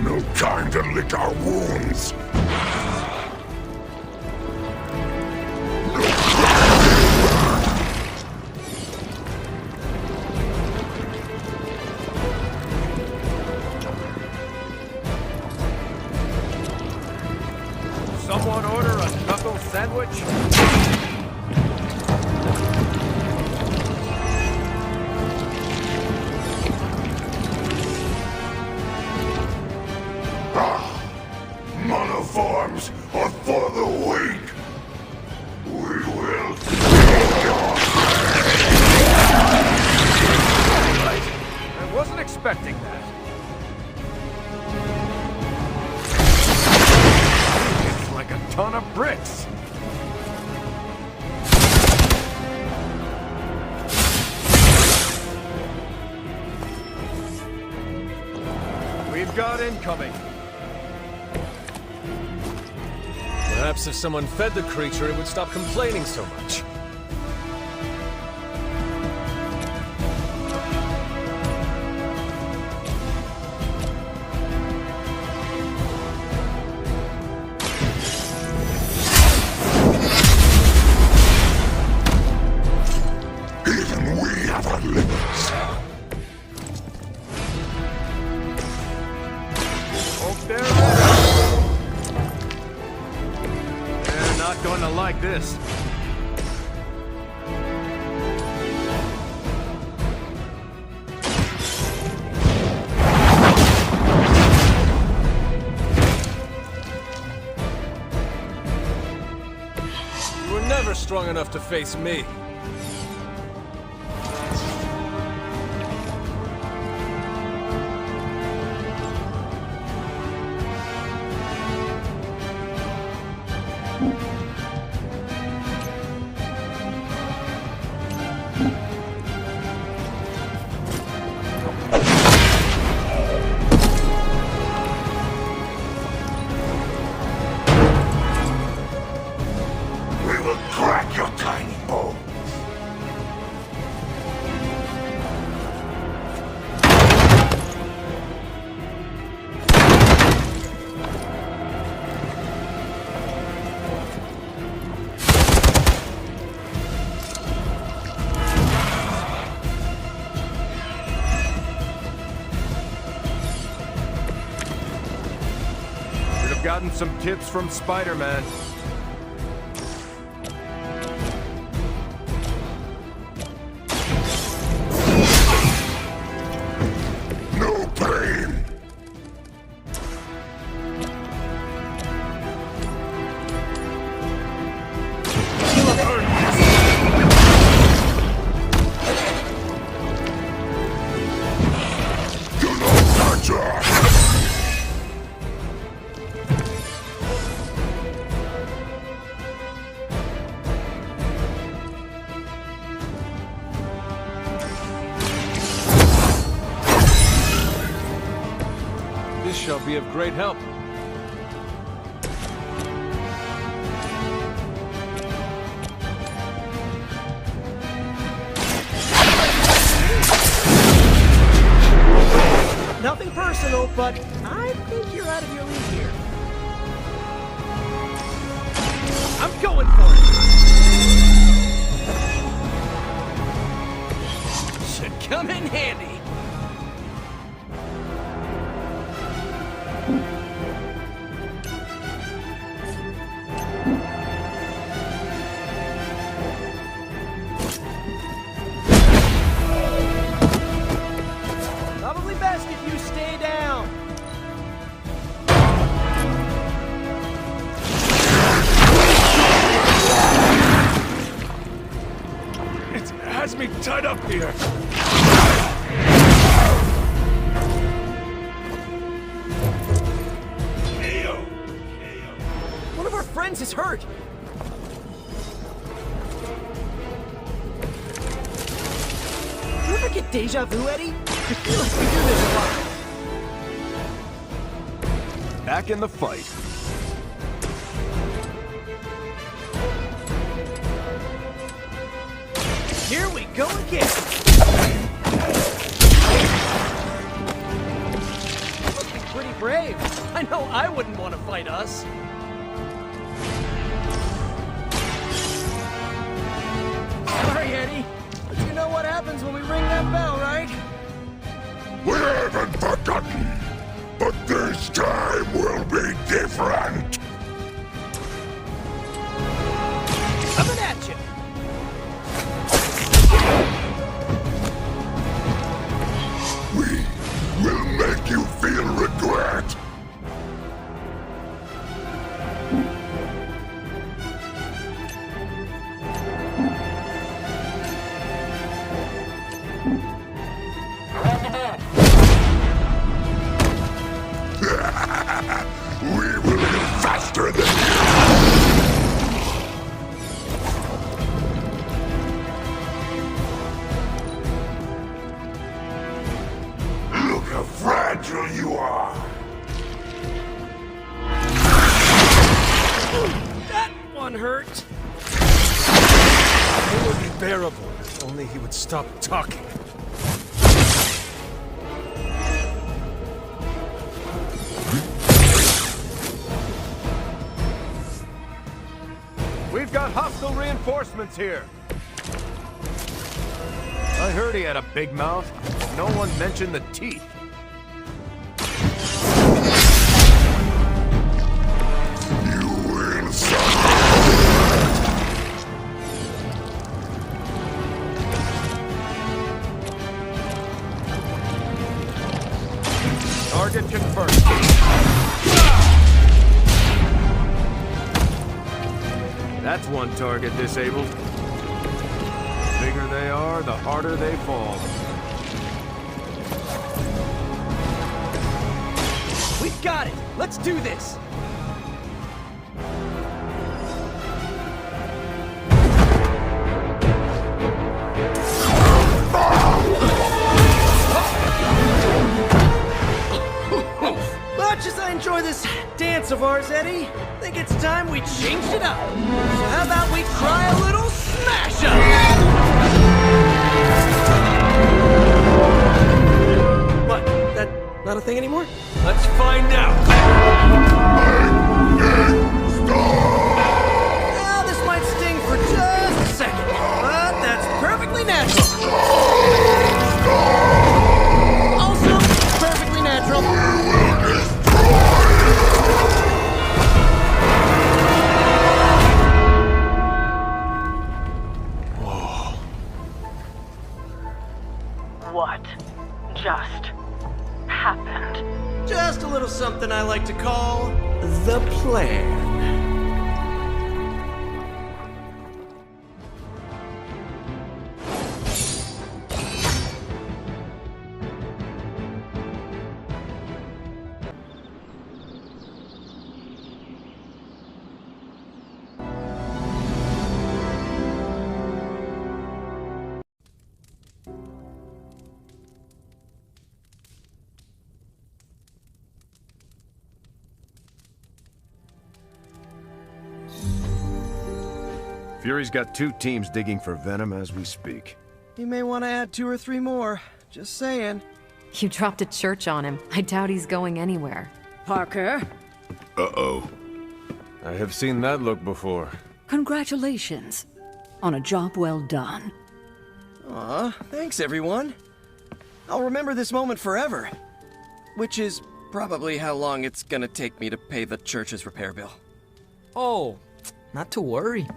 No time to lick our wounds. Someone order a knuckle sandwich? Monoforms are for the weak. We will. I wasn't expecting that. It's like a ton of bricks. We've got incoming. Perhaps if someone fed the creature, it would stop complaining so much. Even we have our limits. Hope they're ready. They're not going to like this. You were never strong enough to face me. We will crack your tiny bones. Should have gotten some tips from Spider-Man. No pain. Do not touch us. This shall be of great help. Nothing personal, but I think you're out of your league here. I'm going for it! Should come in handy. You stay down! It has me tied up here. One of our friends is hurt! You ever get deja vu, Eddie? I feel like we do this a lot. Back in the fight. Here we go again! You must be pretty brave. I know I wouldn't want to fight us. Sorry, Eddie. But you know what happens when we ring that bell, right? We haven't forgotten, but this time will be different. Coming at you! We will make you feel regret. We will be faster than you. Look how fragile you are. That one hurt! It would be bearable if only he would stop talking. We've got hostile reinforcements here. I heard he had a big mouth. No one mentioned the teeth. You will suffer. Target confirmed. That's one target disabled. The bigger they are, the harder they fall. We've got it! Let's do this! Much as I enjoy this dance of ours, Eddie, I think it's time we changed it up. So how about we try a little smash up? What? That not a thing anymore? Let's find out. Well, this might sting for just a second, but that's perfectly natural. Also, perfectly natural. What just happened? Just a little something I like to call the plan. Fury's got 2 teams digging for Venom as we speak. You may want to add 2 or 3 more. Just saying. You dropped a church on him. I doubt he's going anywhere. Parker, Uh-oh. I have seen that look before. congratulations on a job well done. Aw, thanks everyone. I'll remember this moment forever. Which is probably how long it's gonna take me to pay the church's repair bill. Oh, not to worry.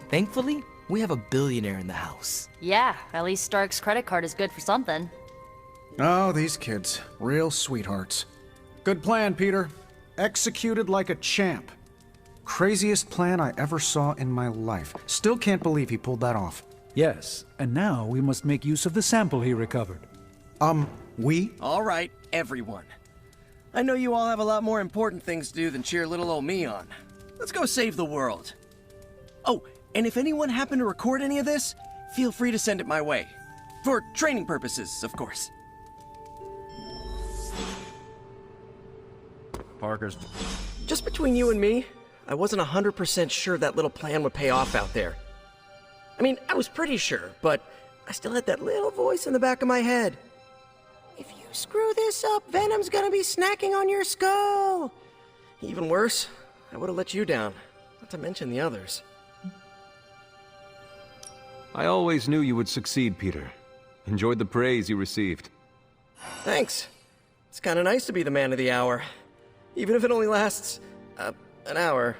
Thankfully, we have a billionaire in the house. Yeah, at least Stark's credit card is good for something. Oh, these kids. Real sweethearts. Good plan, Peter. Executed like a champ. Craziest plan I ever saw in my life. Still can't believe he pulled that off. Yes, and now we must make use of the sample he recovered. We? All right, everyone. I know you all have a lot more important things to do than cheer little old me on. Let's go save the world. Oh, and if anyone happened to record any of this, feel free to send it my way. For training purposes, of course. Parker's... Just between you and me, I wasn't 100% sure that little plan would pay off out there. I mean, I was pretty sure, but I still had that little voice in the back of my head. If you screw this up, Venom's gonna be snacking on your skull. Even worse, I would have let you down, not to mention the others. I always knew you would succeed, Peter. Enjoyed the praise you received. Thanks. It's kind of nice to be the man of the hour. Even if it only lasts, an hour.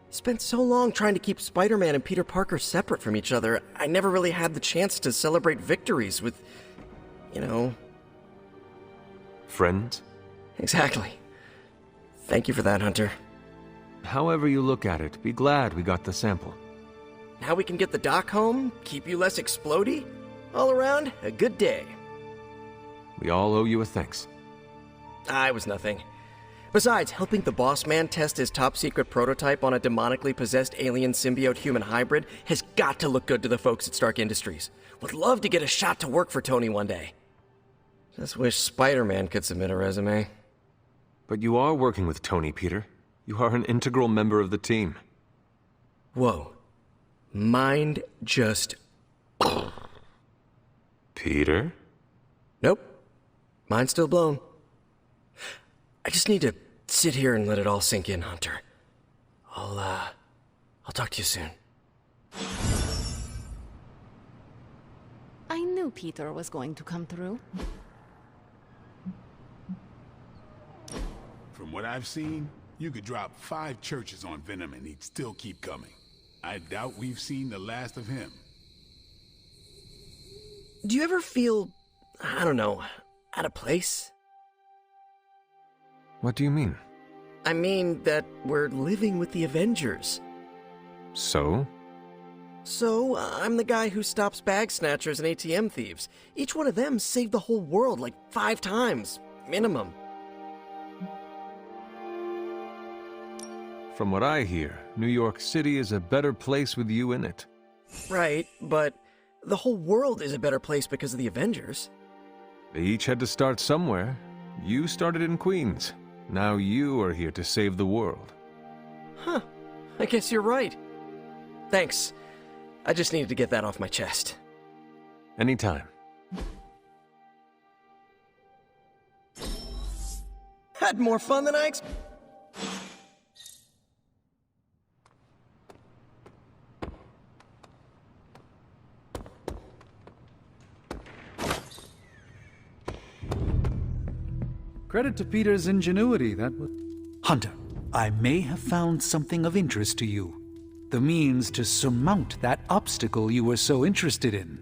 Spent so long trying to keep Spider-Man and Peter Parker separate from each other, I never really had the chance to celebrate victories with, you know... Friends? Exactly. Thank you for that, Hunter. However you look at it, be glad we got the sample. Now we can get the doc home, keep you less explodey. All around, a good day. We all owe you a thanks. I was nothing. Besides, helping the boss man test his top-secret prototype on a demonically possessed alien symbiote-human hybrid has got to look good to the folks at Stark Industries. Would love to get a shot to work for Tony one day. Just wish Spider-Man could submit a resume. But you are working with Tony, Peter. You are an integral member of the team. Whoa. Mind just... Peter? Nope. Mind's still blown. I just need to sit here and let it all sink in, Hunter. I'll talk to you soon. I knew Peter was going to come through. From what I've seen, you could drop 5 churches on Venom and he'd still keep coming. I doubt we've seen the last of him. Do you ever feel, I don't know, out of place? What do you mean? I mean that we're living with the Avengers. So? So, I'm the guy who stops bag snatchers and ATM thieves. Each one of them saved the whole world like 5 times, minimum. From what I hear, New York City is a better place with you in it. Right, but the whole world is a better place because of the Avengers. They each had to start somewhere. You started in Queens. Now you are here to save the world. Huh. I guess you're right. Thanks. I just needed to get that off my chest. Anytime. Had more fun than I expected. Credit to Peter's ingenuity, that was... Hunter, I may have found something of interest to you. The means to surmount that obstacle you were so interested in.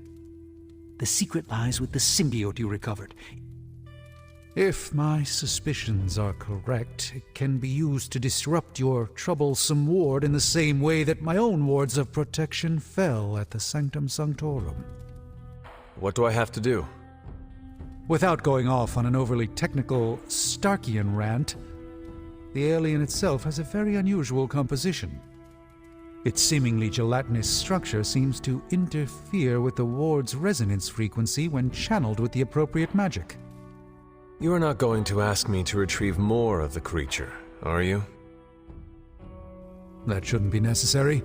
The secret lies with the symbiote you recovered. If my suspicions are correct, it can be used to disrupt your troublesome ward in the same way that my own wards of protection fell at the Sanctum Sanctorum. What do I have to do? Without going off on an overly technical Starkian rant, the alien itself has a very unusual composition. Its seemingly gelatinous structure seems to interfere with the ward's resonance frequency when channeled with the appropriate magic. You are not going to ask me to retrieve more of the creature, are you? That shouldn't be necessary.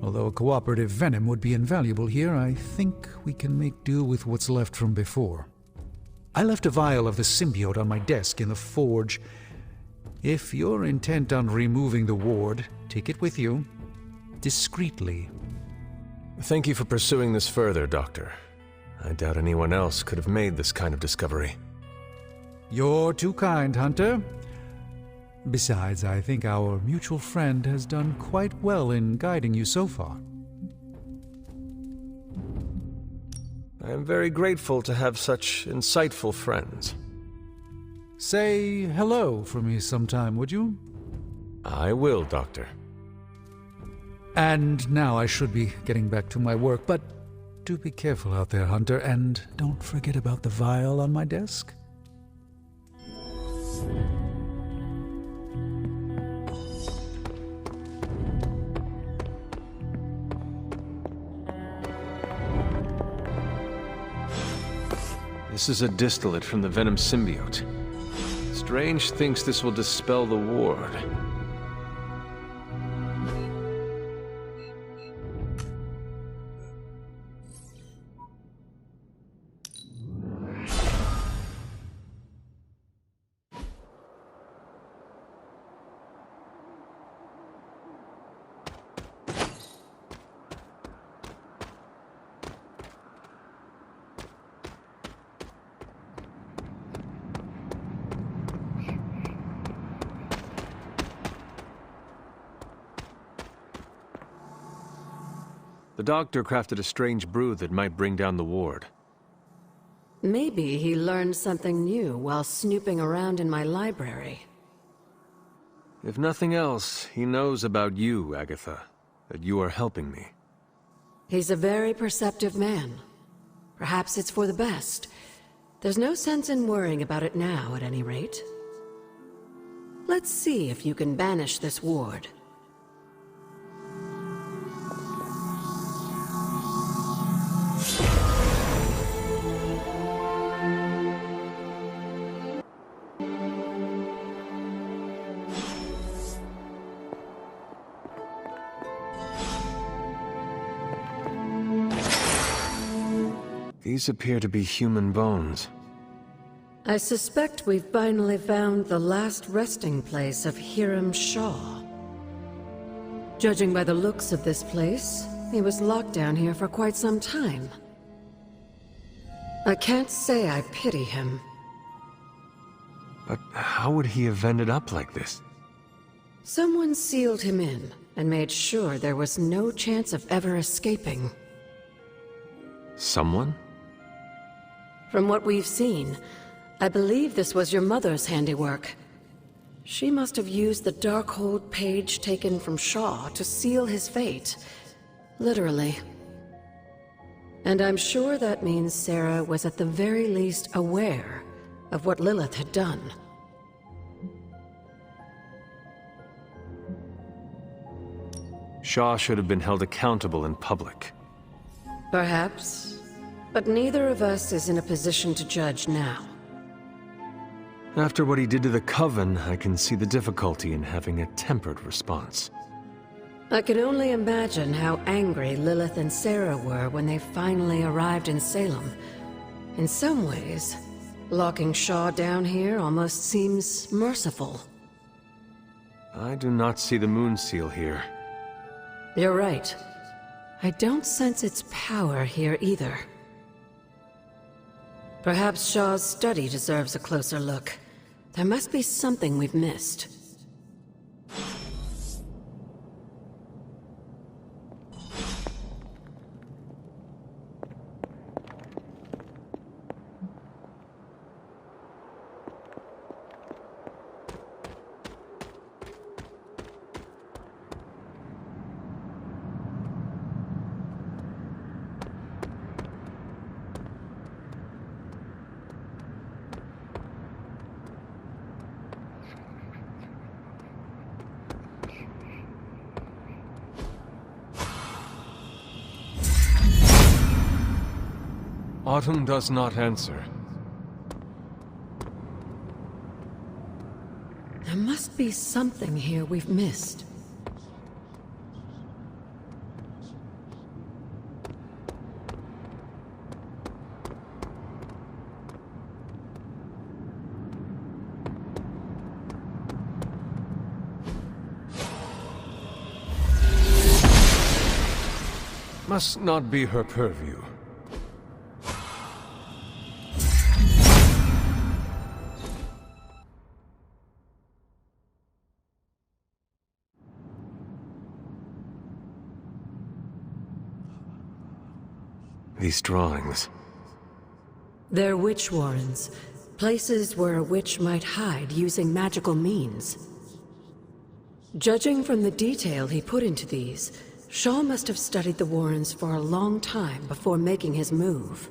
Although a cooperative venom would be invaluable here, I think we can make do with what's left from before. I left a vial of the symbiote on my desk in the forge. If you're intent on removing the ward, take it with you. Discreetly. Thank you for pursuing this further, Doctor. I doubt anyone else could have made this kind of discovery. You're too kind, Hunter. Besides, I think our mutual friend has done quite well in guiding you so far. I am very grateful to have such insightful friends. Say hello for me sometime, would you? I will, Doctor. And now I should be getting back to my work, but do be careful out there, Hunter, and don't forget about the vial on my desk. This is a distillate from the Venom symbiote. Strange thinks this will dispel the ward. The doctor crafted a strange brew that might bring down the ward. Maybe he learned something new while snooping around in my library. If nothing else, he knows about you, Agatha. That you are helping me. He's a very perceptive man. Perhaps it's for the best. There's no sense in worrying about it now, at any rate. Let's see if you can banish this ward. These appear to be human bones. I suspect we've finally found the last resting place of Hiram Shaw. Judging by the looks of this place, he was locked down here for quite some time. I can't say I pity him. But how would he have ended up like this? Someone sealed him in and made sure there was no chance of ever escaping. Someone? From what we've seen, I believe this was your mother's handiwork. She must have used the Darkhold page taken from Shaw to seal his fate. Literally. And I'm sure that means Sarah was at the very least aware of what Lilith had done. Shaw should have been held accountable in public. Perhaps. But neither of us is in a position to judge now. After what he did to the Coven, I can see the difficulty in having a tempered response. I can only imagine how angry Lilith and Sarah were when they finally arrived in Salem. In some ways, locking Shaw down here almost seems merciful. I do not see the moon seal here. You're right. I don't sense its power here either. Perhaps Shaw's study deserves a closer look. There must be something we've missed. Autumn does not answer. There must be something here we've missed. Must not be her purview. These drawings. They're witch warrens. Places where a witch might hide using magical means. Judging from the detail he put into these, Shaw must have studied the warrens for a long time before making his move.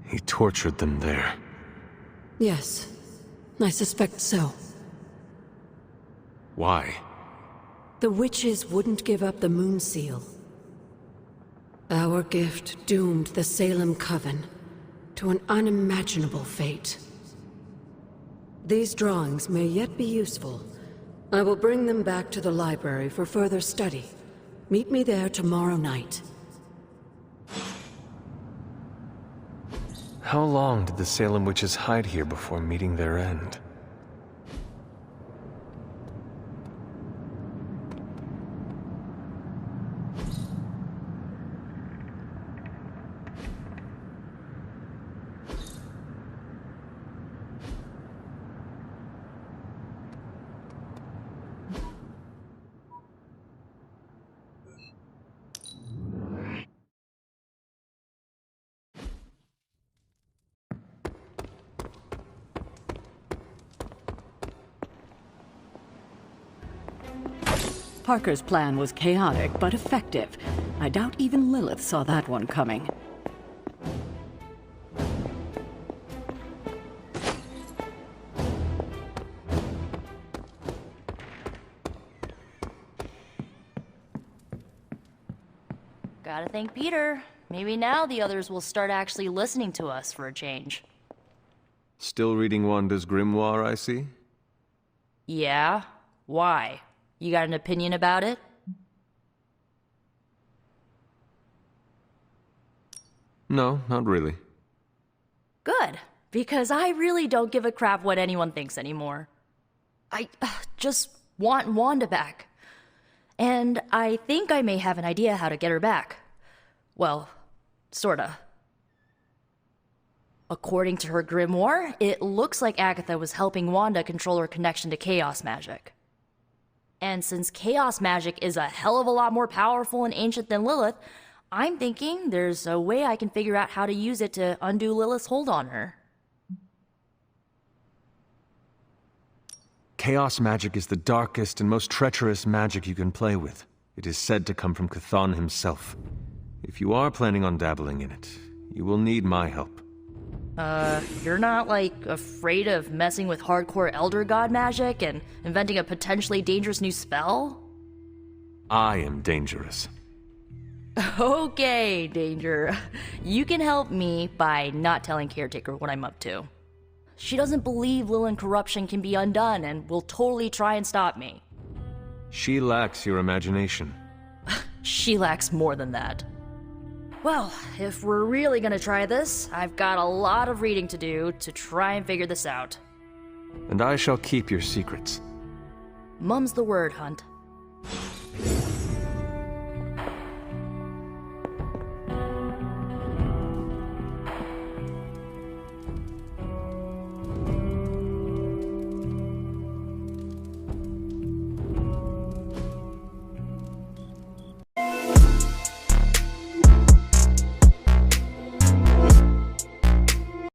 He tortured them there. Yes, I suspect so. Why? The witches wouldn't give up the Moon Seal. Our gift doomed the Salem Coven to an unimaginable fate. These drawings may yet be useful. I will bring them back to the library for further study. Meet me there tomorrow night. How long did the Salem witches hide here before meeting their end? Parker's plan was chaotic, but effective. I doubt even Lilith saw that one coming. Gotta thank Peter. Maybe now the others will start actually listening to us for a change. Still reading Wanda's grimoire, I see? Yeah? Why? You got an opinion about it? No, not really. Good, because I really don't give a crap what anyone thinks anymore. I just want Wanda back. And I think I may have an idea how to get her back. Well, sorta. According to her grimoire, it looks like Agatha was helping Wanda control her connection to chaos magic. And since chaos magic is a hell of a lot more powerful and ancient than Lilith, I'm thinking there's a way I can figure out how to use it to undo Lilith's hold on her. Chaos magic is the darkest and most treacherous magic you can play with. It is said to come from Chthon himself. If you are planning on dabbling in it, you will need my help. You're not, like, afraid of messing with hardcore Elder God magic and inventing a potentially dangerous new spell? I am dangerous. Okay, Danger. You can help me by not telling Caretaker what I'm up to. She doesn't believe Lilith corruption can be undone and will totally try and stop me. She lacks your imagination. She lacks more than that. Well, if we're really gonna try this, I've got a lot of reading to do to try and figure this out. And I shall keep your secrets. Mum's the word, Hunt.